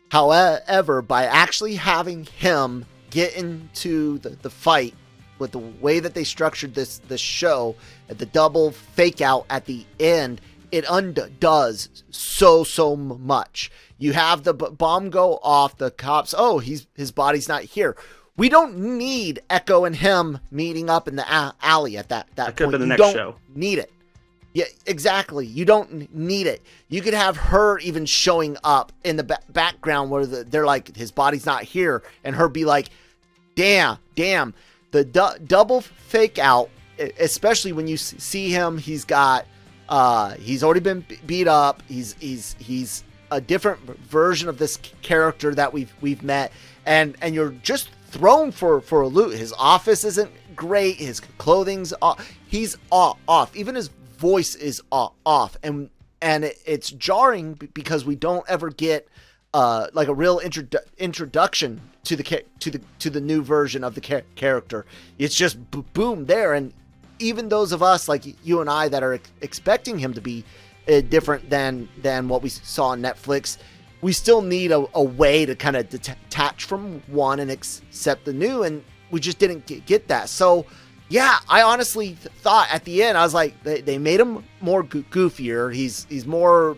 However, by actually having him get into the fight with the way that they structured this show, at the double fake out at the end, it undoes so much. You have the bomb go off, the cops, his body's not here. We don't need Echo and him meeting up in the alley at that point.
Could have been the next show.
Need it. Yeah, exactly. You don't need it. You could have her even showing up in the background where they're like, his body's not here, and her be like, damn. The double fake out, especially when you see him, he's already been beat up. He's a different version of this character that we've met, and you're just thrown for a loop. His office isn't great. His clothing's off. He's off. Even his voice is off, and it's jarring because we don't ever get like a real introduction to the new version of the character. It's just boom there, and even those of us like you and I that are expecting him to be different than what we saw on Netflix, we still need a way to kind of detach from one and accept the new, and we just didn't get that. So yeah, I honestly thought at the end, I was like, they made him more goofier. He's more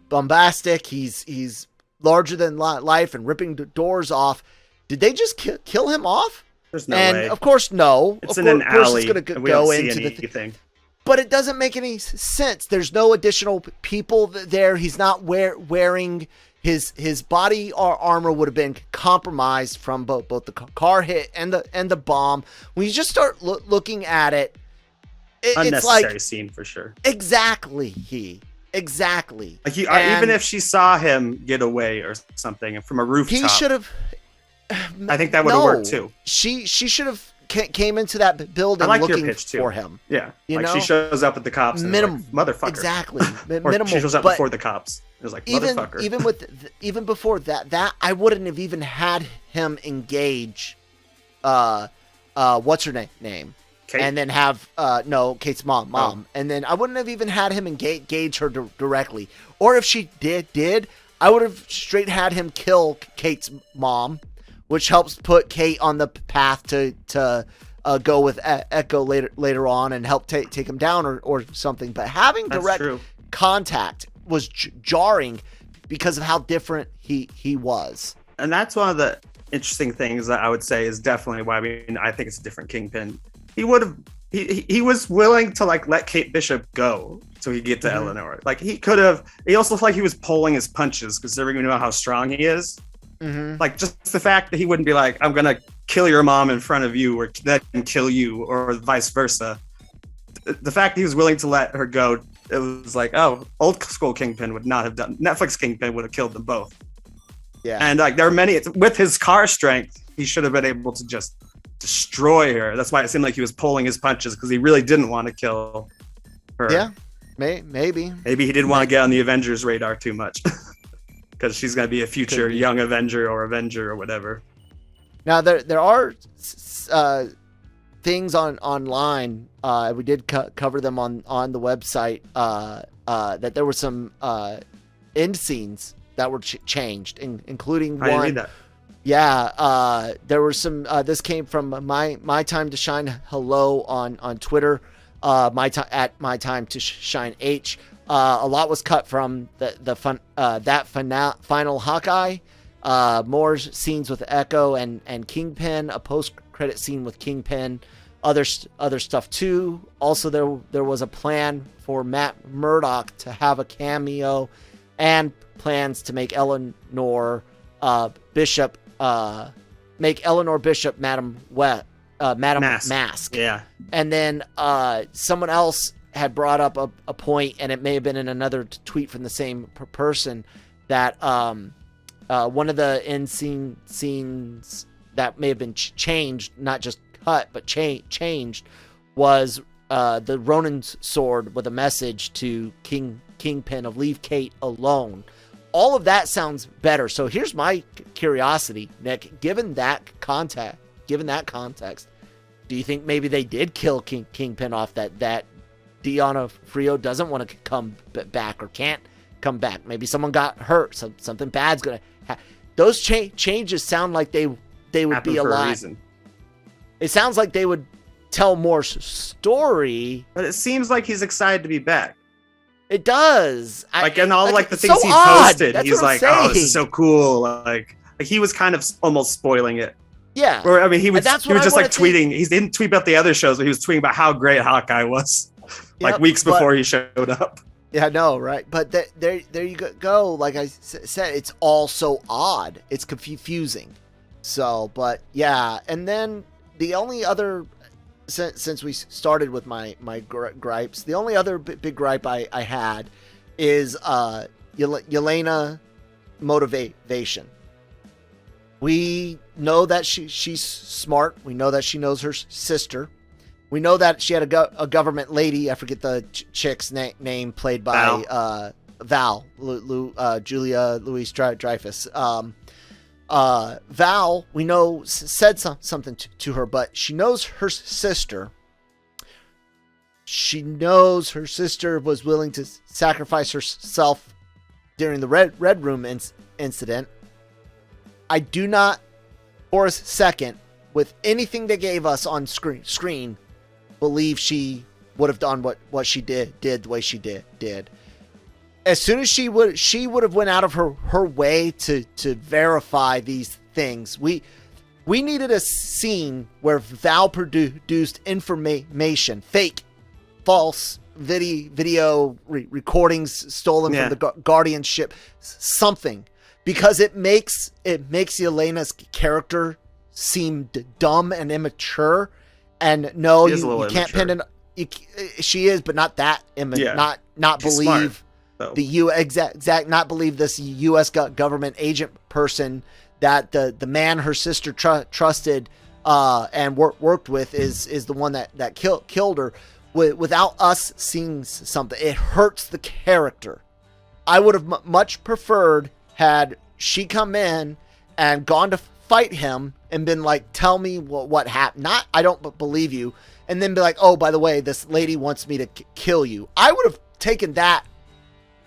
bombastic. He's larger than life and ripping doors off. Did they just kill him off?
There's no way.
Of course, no.
It's in an alley.
It's going to go into anything. But it doesn't make any sense. There's no additional people there. He's not wearing his body or armor would have been compromised from both the car hit and the bomb. When you just start looking at it, it's like
scene for sure.
Exactly. Like
even if she saw him get away or something from a rooftop,
he should have.
I think that would have worked too.
She should have came into that building looking for him.
Yeah, she shows up at the cops. And like, motherfucker.
Exactly.
Or she shows up before the cops. It was like motherfucker.
Even before that I wouldn't have even had him engage. What's her name? Kate? And then have Kate's mom, and then I wouldn't have even had him engage her directly. Or if she did, I would have straight had him kill Kate's mom, which helps put Kate on the path to go with Echo later on and help take him down or something. But having direct contact was jarring because of how different he was.
And that's one of the interesting things that I would say is definitely why I think it's a different Kingpin. He was willing to like let Kate Bishop go so he could get to Eleanor. Like he also felt like he was pulling his punches because everyone knew how strong he is. Like just the fact that he wouldn't be like, I'm gonna kill your mom in front of you or then kill you or vice versa. The fact that he was willing to let her go, it was like, old school Kingpin would not have done. Netflix Kingpin would have killed them both. Yeah. And like there are many with his car strength, he should have been able to just destroy her. That's why it seemed like he was pulling his punches because he really didn't want to kill her.
Yeah, Maybe
Maybe he didn't want to get on the Avengers radar too much. Because she's going to be a future young Avenger or whatever.
Now there are things online. We did cover them on the website. That there were some end scenes that were changed, including one.
I read that.
Yeah, there were some. This came from my time to shine. Hello on Twitter. My time to shine H. A lot was cut from final Hawkeye. More scenes with Echo and Kingpin. A post-credit scene with Kingpin. Other stuff too. Also, there was a plan for Matt Murdock to have a cameo, and plans to make Eleanor Bishop Madam Mask. Yeah. And then someone else had brought up a point, and it may have been in another tweet from the same person, that one of the end scenes that may have been changed, not just cut, but changed, was the Ronin's sword with a message to Kingpin of leave Kate alone. All of that sounds better. So here's my curiosity, Nick. Given that context, do you think maybe they did kill Kingpin off, that Deanna Frio doesn't want to come back or can't come back? Maybe someone got hurt. Something bad's gonna happen. Those changes sound like they would be a lot. It sounds like they would tell more story.
But it seems like he's excited to be back.
It does.
And all the things he posted, he's like, "Oh, this is so cool." Like he was kind of almost spoiling it.
Yeah.
Or I mean, he was just like tweeting. He didn't tweet about the other shows, but he was tweeting about how great Hawkeye was, like weeks before he showed up.
Yeah, I know, right? But there you go. Like I said, it's all so odd. It's confusing. So, but yeah, and then the only other, since we started with my gripes, the only other big gripe I had is Yelena motivation. We know that she's smart. We know that she knows her sister. We know that she had a government lady. I forget the chick's name, played by Val, Julia Louis-Dreyfus. Val, we know, said something to her, but she knows her sister. She knows her sister was willing to sacrifice herself during the Red Room incident. I do not, for a second, with anything they gave us on screen, believe she would have done what she did the way she did. As soon as she would have went out of her way to verify these things. We needed a scene where Val produced information, fake, false video recordings stolen from the Guardian ship, something, because it makes Yelena's character seem dumb and immature. And no, you can't pin it. She is, but not that immature. Not believe. Smart. Not believe this U.S. government agent person that the man her sister trusted and worked with is the one that killed her. Without us seeing something, it hurts the character. I would have much preferred had she come in and gone to fight him and been like, "Tell me what happened." Not, "I don't believe you," and then be like, "Oh, by the way, this lady wants me to kill you." I would have taken that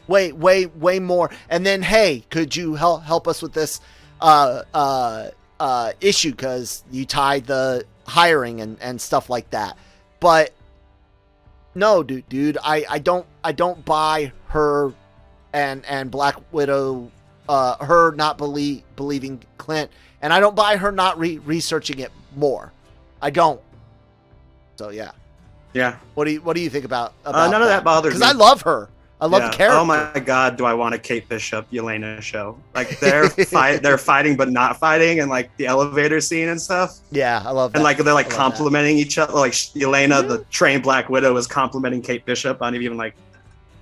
way more. And then, "Hey, could you help us with this issue, because you tied the hiring and stuff like that." But no, dude, I don't buy her and Black Widow, her not believing Clint, and I don't buy her not researching it more. I don't. So yeah. What do you think about
none of that bothers me,
because I love her. I love the character.
Oh my God, do I want a Kate Bishop Yelena show? Like they're fighting but not fighting, and like the elevator scene and stuff.
Yeah, I love that.
And like they're like complimenting each other. Like Yelena, the trained Black Widow, is complimenting Kate Bishop on even like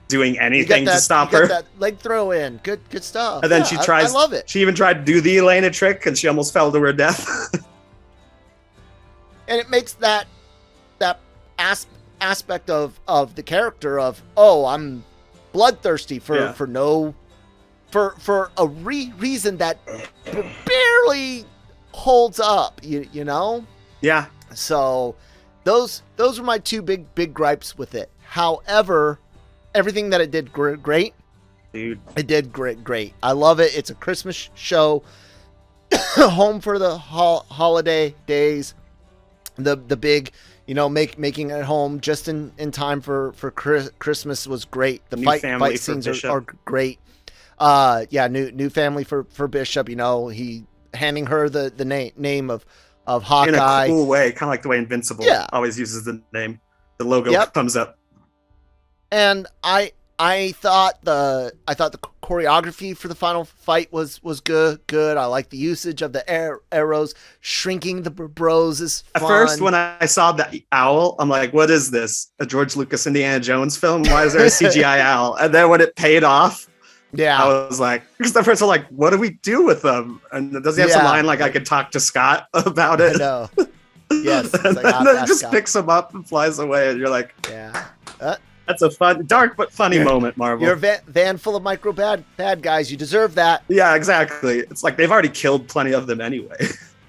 doing anything to stop her.
That leg throw in, good stuff.
And then she tries.
I love it.
She even tried to do the Yelena trick, and she almost fell to her death.
And it makes that aspect of the character of, oh, I'm bloodthirsty for a reason that barely holds up, you know?
Yeah.
So those were my two big gripes with it. However, everything that it did great.
Dude.
It did great. I love it. It's a Christmas show. Home for the holiday days. The big, making it home just in time for Christmas was great. The fight scenes are great. New family for Bishop. He handing her the name of Hawkeye
in a cool way, kind of like the way Invincible always uses the name. The logo comes up.
And I thought the choreography for the final fight was good. I like the usage of the arrows. Shrinking the bros is fun.
At first, when I saw the owl, I'm like, what is this? A George Lucas Indiana Jones film? Why is there a CGI owl? And then when it paid off, I was like, because at first I'm like, what do we do with them? And does he have some line like, I could talk to Scott about it?
I know. Yes.
And then it just picks him up and flies away. And you're like, that's a fun, dark but funny moment, Marvel.
You're a van full of micro bad guys. You deserve that.
Yeah, exactly. It's like they've already killed plenty of them anyway.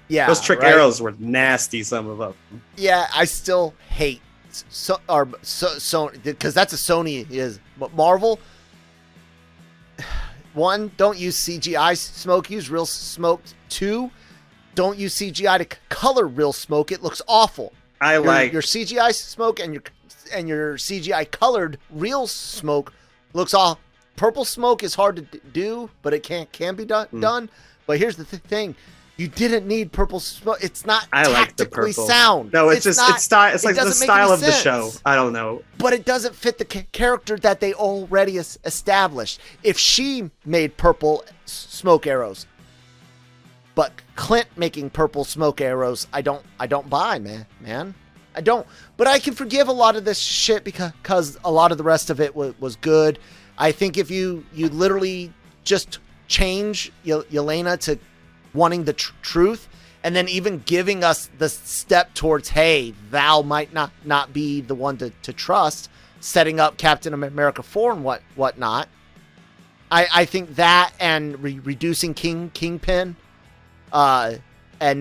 Yeah,
those trick arrows were nasty. Some of them.
Yeah, I still hate Sony because that's a Sony is, but Marvel. One, don't use CGI smoke. Use real smoke. Two, don't use CGI to color real smoke. It looks awful.
Your
CGI smoke and your CGI colored real smoke looks all purple smoke is hard to do, but it can be done. But here's the thing. You didn't need purple smoke. It's not tactically sound.
No, it's like the style of the show. I don't know.
But it doesn't fit the character that they already established. If she made purple smoke arrows, but Clint making purple smoke arrows, I don't buy, man. I don't. But I can forgive a lot of this shit because a lot of the rest of it was good. I think if you literally just change Yelena to wanting the truth, and then even giving us the step towards, hey, Val might not be the one to trust, setting up Captain America 4 and whatnot. I think that and reducing Kingpin, and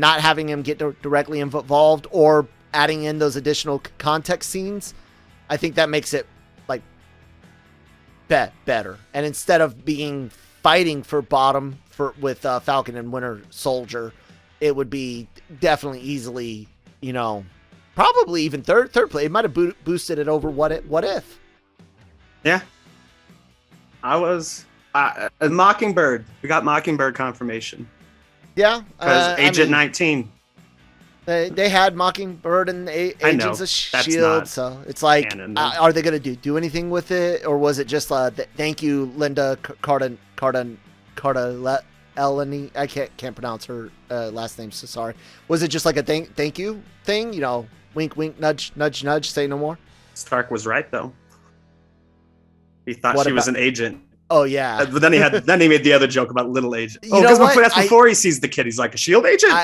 not having him get directly involved or adding in those additional context scenes, I think that makes it like better. And instead of fighting for bottom with Falcon and Winter Soldier, it would be definitely easily, probably even third place. It might have boosted it over what if.
Yeah. Mockingbird. We got Mockingbird confirmation.
Yeah.
Because Agent 19.
They had Mockingbird and Agents of S.H.I.E.L.D., so it's like, are they going to do anything with it? Or was it just thank you, Linda Cardellini? I can't pronounce her last name, so sorry. Was it just like a thank you thing? Wink, wink, nudge, nudge, nudge, say no more?
Stark was right, though. He thought she was an agent.
Oh, yeah.
But then he made the other joke about little agent. Because that's before he sees the kid. He's like, a S.H.I.E.L.D. agent?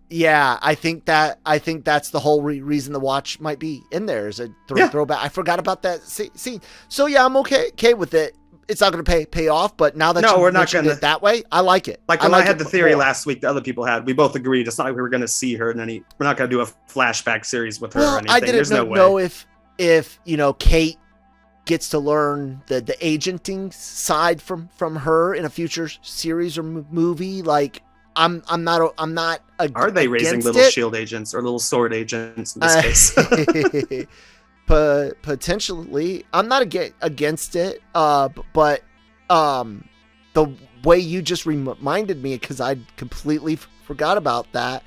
Yeah, I think that's the whole reason the watch might be in there is a throwback. I forgot about that scene. So yeah, I'm okay with it. It's not going to pay off, but now that we're not going it that way, I like it.
Like when I had the theory last week, the other people had. We both agreed. It's not like we were going to see her in any. We're not going to do a flashback series with her or anything.
I didn't know if Kate gets to learn the agenting side from her in a future series or movie. Like I'm not
Are they raising little shield agents or little sword agents in this case?
Potentially. I'm not against it. But the way you just reminded me, because I completely forgot about that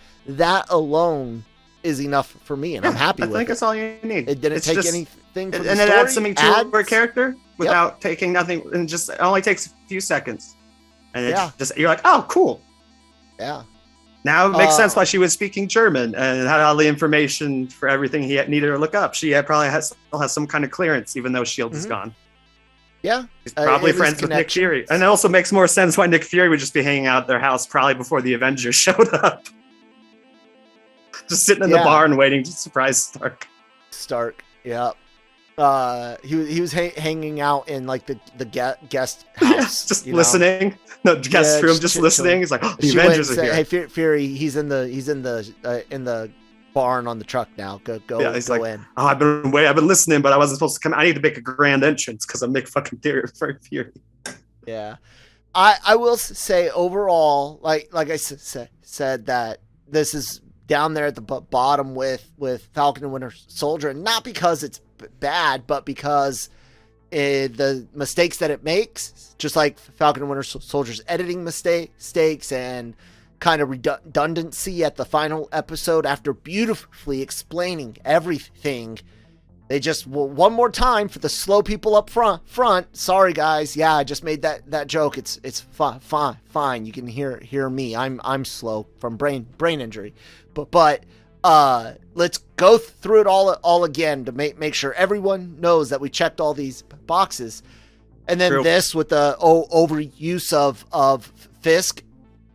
alone is enough for me, and I'm happy with it.
I think that's all you need.
It didn't take anything from the
and
story.
It adds something to her character without taking nothing, and it only takes a few seconds. And you're like, oh, cool.
Yeah.
Now it makes sense why she was speaking German and had all the information for everything he needed to look up. She still has some kind of clearance, even though S.H.I.E.L.D. is gone.
Yeah.
He's probably friends with Nick Fury. And it also makes more sense why Nick Fury would just be hanging out at their house probably before the Avengers showed up. Just sitting in the barn waiting to surprise Stark.
Yeah. he was hanging out in like the guest house,
just listening. No, guest room, just listening. He's like, oh, the Avengers are here.
Hey, Fury, he's in the barn on the truck now. Go
he's
go
like,
in.
Oh, I've been listening, but I wasn't supposed to come. I need to make a grand entrance because I'm Nick fucking Fury.
Yeah, I will say overall, like I said that this is down there at the bottom with Falcon and Winter Soldier, and not because it's bad, but because the mistakes that it makes, just like Falcon and Winter Soldier's editing mistakes and kind of redundancy at the final episode after beautifully explaining everything. They just, one more time for the slow people up front. Sorry guys, yeah, I just made that joke. It's fine. You can hear me. I'm slow from brain injury, but let's go through it all again to make sure everyone knows that we checked all these boxes. And then this with the overuse of Fisk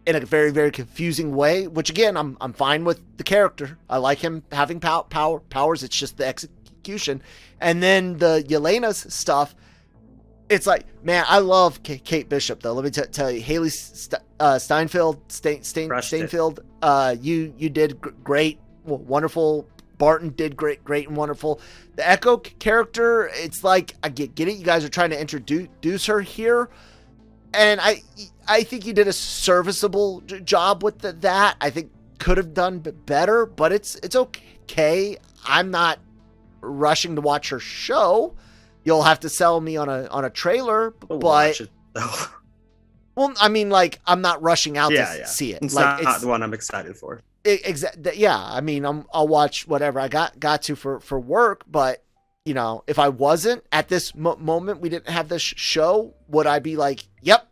in a very, very confusing way, which again, I'm fine with the character. I like him having powers. It's just the execution. And then the Yelena's stuff, it's like, man, I love Kate Bishop though. Let me tell you, Haley Steinfeld, you did great, wonderful. Barton did great and wonderful. The Echo character, it's like, I get it. You guys are trying to introduce her here, and I think you did a serviceable job with that. I think could have done better, but it's okay. I'm not rushing to watch her show. You'll have to sell me on a trailer, but
watch it,
well, I mean, like, I'm not rushing out to see it.
It's
like,
not the one I'm excited for.
Exactly. Yeah. I mean, I'll watch whatever I got to for work, but you know, if I wasn't at this moment, we didn't have this show, would I be like, yep,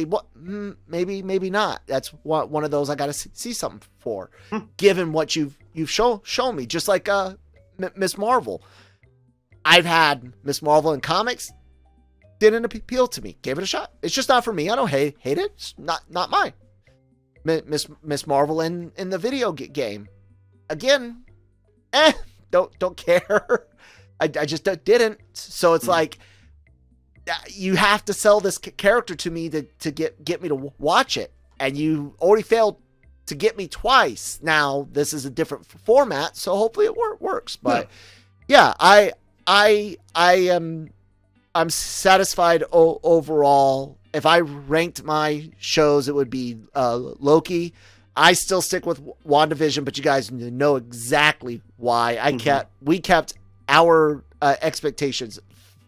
what? Maybe not. That's one of those I got to see something for, given what you've shown me. Just like Miss Marvel, I've had Miss Marvel in comics, didn't appeal to me. Gave it a shot. It's just not for me. I don't hate it. It's not mine. Miss Marvel in the video game, again, don't care. I just didn't. So it's like, you have to sell this character to me to get me to watch it, and you already failed to get me twice. Now this is a different format, so hopefully it works. But yeah, I'm satisfied overall. If I ranked my shows, it would be Loki. I still stick with WandaVision, but you guys know exactly why. We kept our expectations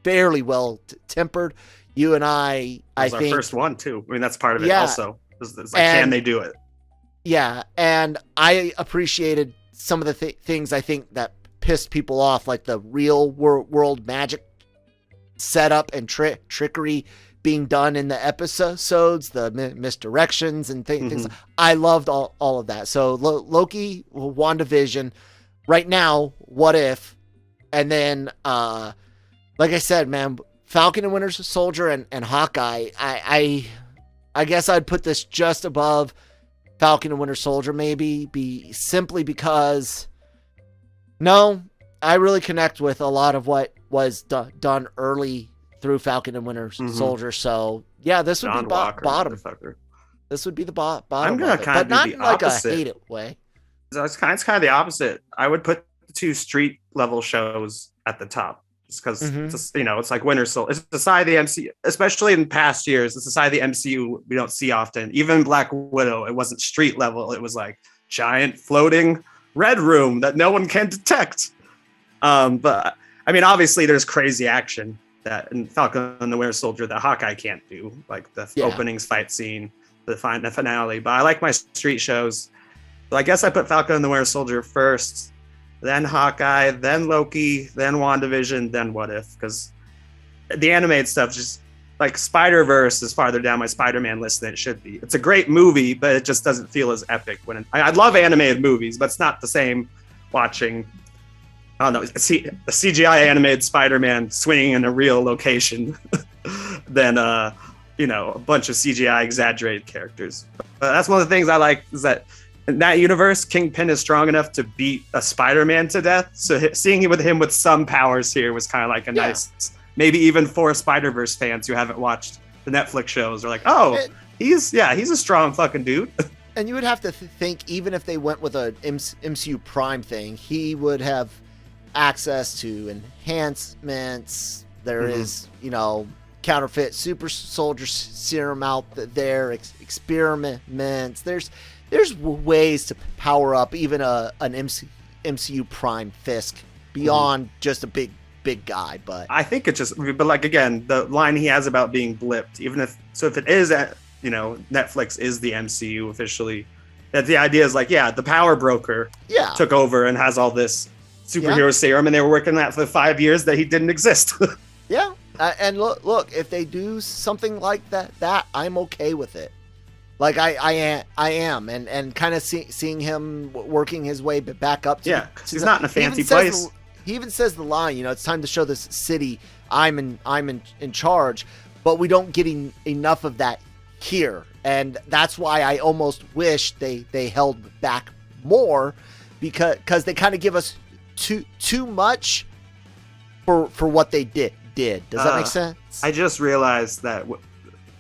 fairly well tempered. You and I think,
our first one too. I mean, that's part of it also. It's like, can they do it?
Yeah, and I appreciated some of the things I think that pissed people off, like the real world magic setup and trickery being done in the episodes, the misdirections and things. I loved all of that. So Loki, WandaVision, right now, What If, and then like I said, man, Falcon and Winter Soldier and Hawkeye. I guess I'd put this just above Falcon and Winter Soldier, maybe simply because I really connect with a lot of what was done early through Falcon and Winter Soldier. So yeah, this would be bottom. This would be the bottom.
I'm gonna kind of
not
do the
in like
opposite.
a hate it way.
It's kind of the opposite. I would put the two street level shows at the top, just because it's like Winter Soldier. It's the side of the MCU, especially in past years. It's the side of the MCU we don't see often. Even Black Widow, it wasn't street level. It was like giant floating red room that no one can detect. But I mean, obviously, there's crazy action that in Falcon and the Winter Soldier that Hawkeye can't do, like the openings fight scene, the finale. But I like my street shows. So I guess I put Falcon and the Winter Soldier first, then Hawkeye, then Loki, then WandaVision, then What If, because the animated stuff, just like Spider-Verse, is farther down my Spider-Man list than it should be. It's a great movie, but it just doesn't feel as epic. I love animated movies, but it's not the same watching, I don't know, a CGI animated Spider-Man swinging in a real location than a bunch of CGI exaggerated characters. But that's one of the things I like, is that in that universe, Kingpin is strong enough to beat a Spider-Man to death. So seeing him with some powers here was kind of like a nice, maybe even for Spider-Verse fans who haven't watched the Netflix shows are like, oh, he's a strong fucking dude.
And you would have to think, even if they went with a MCU Prime thing, he would have access to enhancements. There is, counterfeit super soldier serum out there, experiments. There's ways to power up even an MCU Prime Fisk beyond just a big guy. But
I think but like, again, the line he has about being blipped, if it is at, Netflix is the MCU officially, that the idea is like, the power broker took over and has all this superhero serum, and they were working on that for 5 years that he didn't exist.
And look, if they do something like that I'm okay with it. Like I am, and kind of seeing him working his way back up. To
he's not in a fancy place.
He even says the line, it's time to show this city I'm in charge, but we don't get enough of that here, and that's why I almost wish they held back more, because they kind of give us too much for what they did. Does that make sense?
I just realized that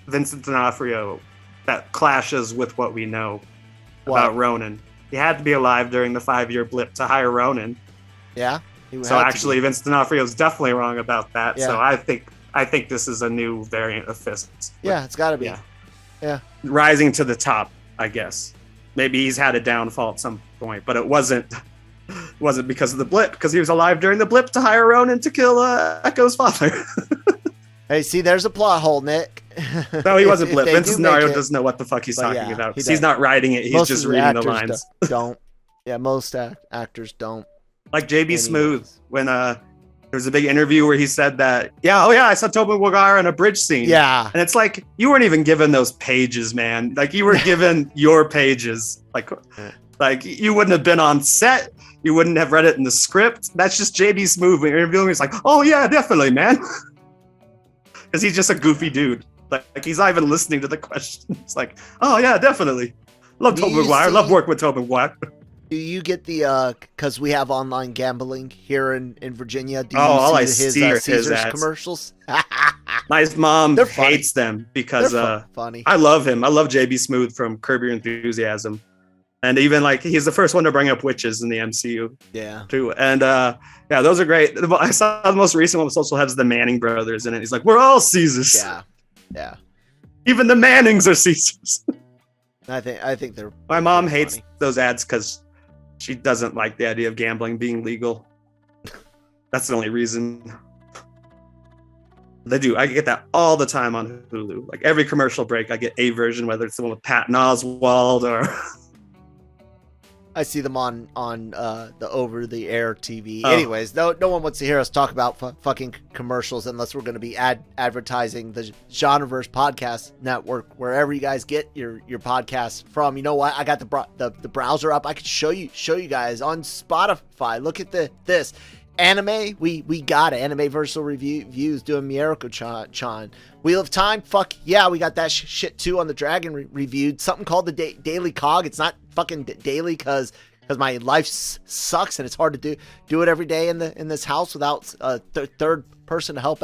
Vincent D'Onofrio, that clashes with what we know about Ronan. He had to be alive during the 5-year blip to hire Ronan.
Yeah.
So actually, Vincent D'Onofrio is definitely wrong about that. Yeah. So I think this is a new variant of Fists.
Yeah, it's got to be. Yeah.
Rising to the top, I guess. Maybe he's had a downfall at some point, but it wasn't because of the blip, because he was alive during the blip to hire Ronan to kill Echo's father.
Hey, see, there's a plot hole, Nick.
No, he wasn't blip. Vincent D'Onofrio doesn't know what the fuck he's talking about. He's not writing it. He's just reading the lines.
Don't. Yeah, most actors don't.
Like JB Smooth, when there was a big interview where he said that, I saw Tobey Maguire in a bridge scene.
Yeah.
And it's like, you weren't even given those pages, man. Like, you were given your pages. Like you wouldn't have been on set. You wouldn't have read it in the script. That's just JB Smooth interviewing. He's like, oh yeah, definitely, man. Because he's just a goofy dude. Like he's not even listening to the question. It's like, oh yeah, definitely. Love Tobey Maguire. Love working with Tobey Maguire.
Do you get the because we have online gambling here in Virginia? Do you
all I
see
see are
his
his ads.
commercials?
My mom hates them because
funny.
I love him. I love JB Smooth from Curb Your Enthusiasm, and even like he's the first one to bring up witches in the MCU.
Yeah,
too. And those are great. I saw the most recent one which also has the Manning brothers in it. He's like, we're all Caesars.
Yeah.
Even the Mannings are Caesars.
I think they're.
My mom hates those ads because she doesn't like the idea of gambling being legal. That's the only reason. They do. I get that all the time on Hulu. Like every commercial break, I get a version, whether it's the one with Patton Oswalt or.
I see them on the over-the-air TV. Anyways, no one wants to hear us talk about fucking commercials unless we're going to be advertising the Genreverse Podcast Network, wherever you guys get your podcasts from. You know what? I got the browser up. I could show you guys on Spotify. Look at this. Anime, we got it. Animeversal reviews doing Miracle-chan. Wheel of Time, fuck yeah, we got that shit too on the Dragon reviewed. Something called the Daily Cog. It's not fucking daily because my life sucks and it's hard to do it every day in this house without a third person to help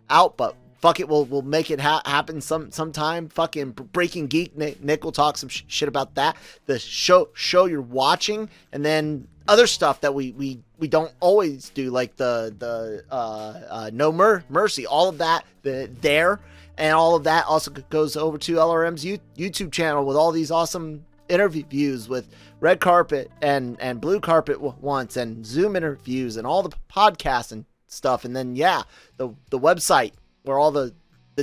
out. But fuck it, we'll make it happen sometime. Fucking Breaking Geek, Nick will talk some shit about that. The show you're watching, and then other stuff that we don't always do, like the No Mercy, all of that there, and all of that also goes over to LRM's YouTube channel with all these awesome interviews with red carpet and blue carpet once, and Zoom interviews and all the podcasts and stuff, and then the website where all the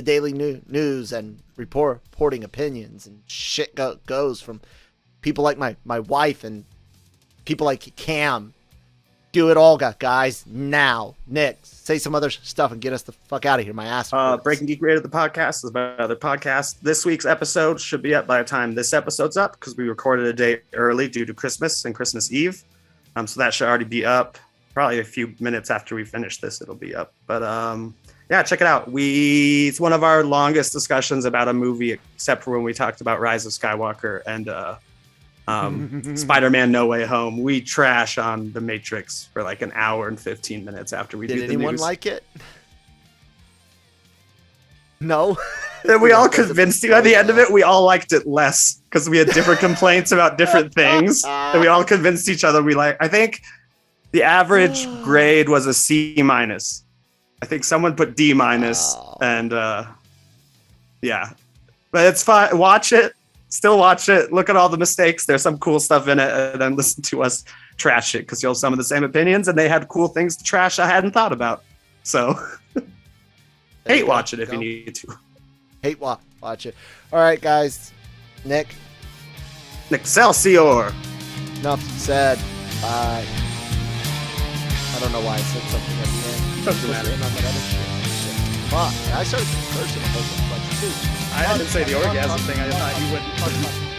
daily news and reporting opinions and shit goes from people like my wife and people like Cam. Do it all, guys. Now, Nick, say some other stuff and get us the fuck out of here. My ass.
Breaking Geek rated the podcast is my other podcast. This week's episode should be up by the time this episode's up because we recorded a day early due to Christmas and Christmas Eve. So that should already be up. Probably a few minutes after we finish this, it'll be up. But check it out. It's one of our longest discussions about a movie, except for when we talked about Rise of Skywalker and Spider-Man No Way Home. We trash on The Matrix for like an hour and 15 minutes after we do the news.
Did anyone like it? No.
And we all convinced you at the end of it, we all liked it less because we had different complaints about different things. And we all convinced each other I think the average grade was a C-. I think someone put D-. And yeah. But it's fine. Watch it. Still watch it. Look at all the mistakes. There's some cool stuff in it. And then listen to us trash it because you'll have some of the same opinions. And they had cool things to trash I hadn't thought about. So hate watch it if you need to.
Hate watch it. All right, guys. Nick.
Excelsior.
Enough said. Bye. I don't know why I said something at the end.
Doesn't matter.
Fuck. I started cursing a whole bunch too.
I didn't say the orgasm thing. I thought you wouldn't.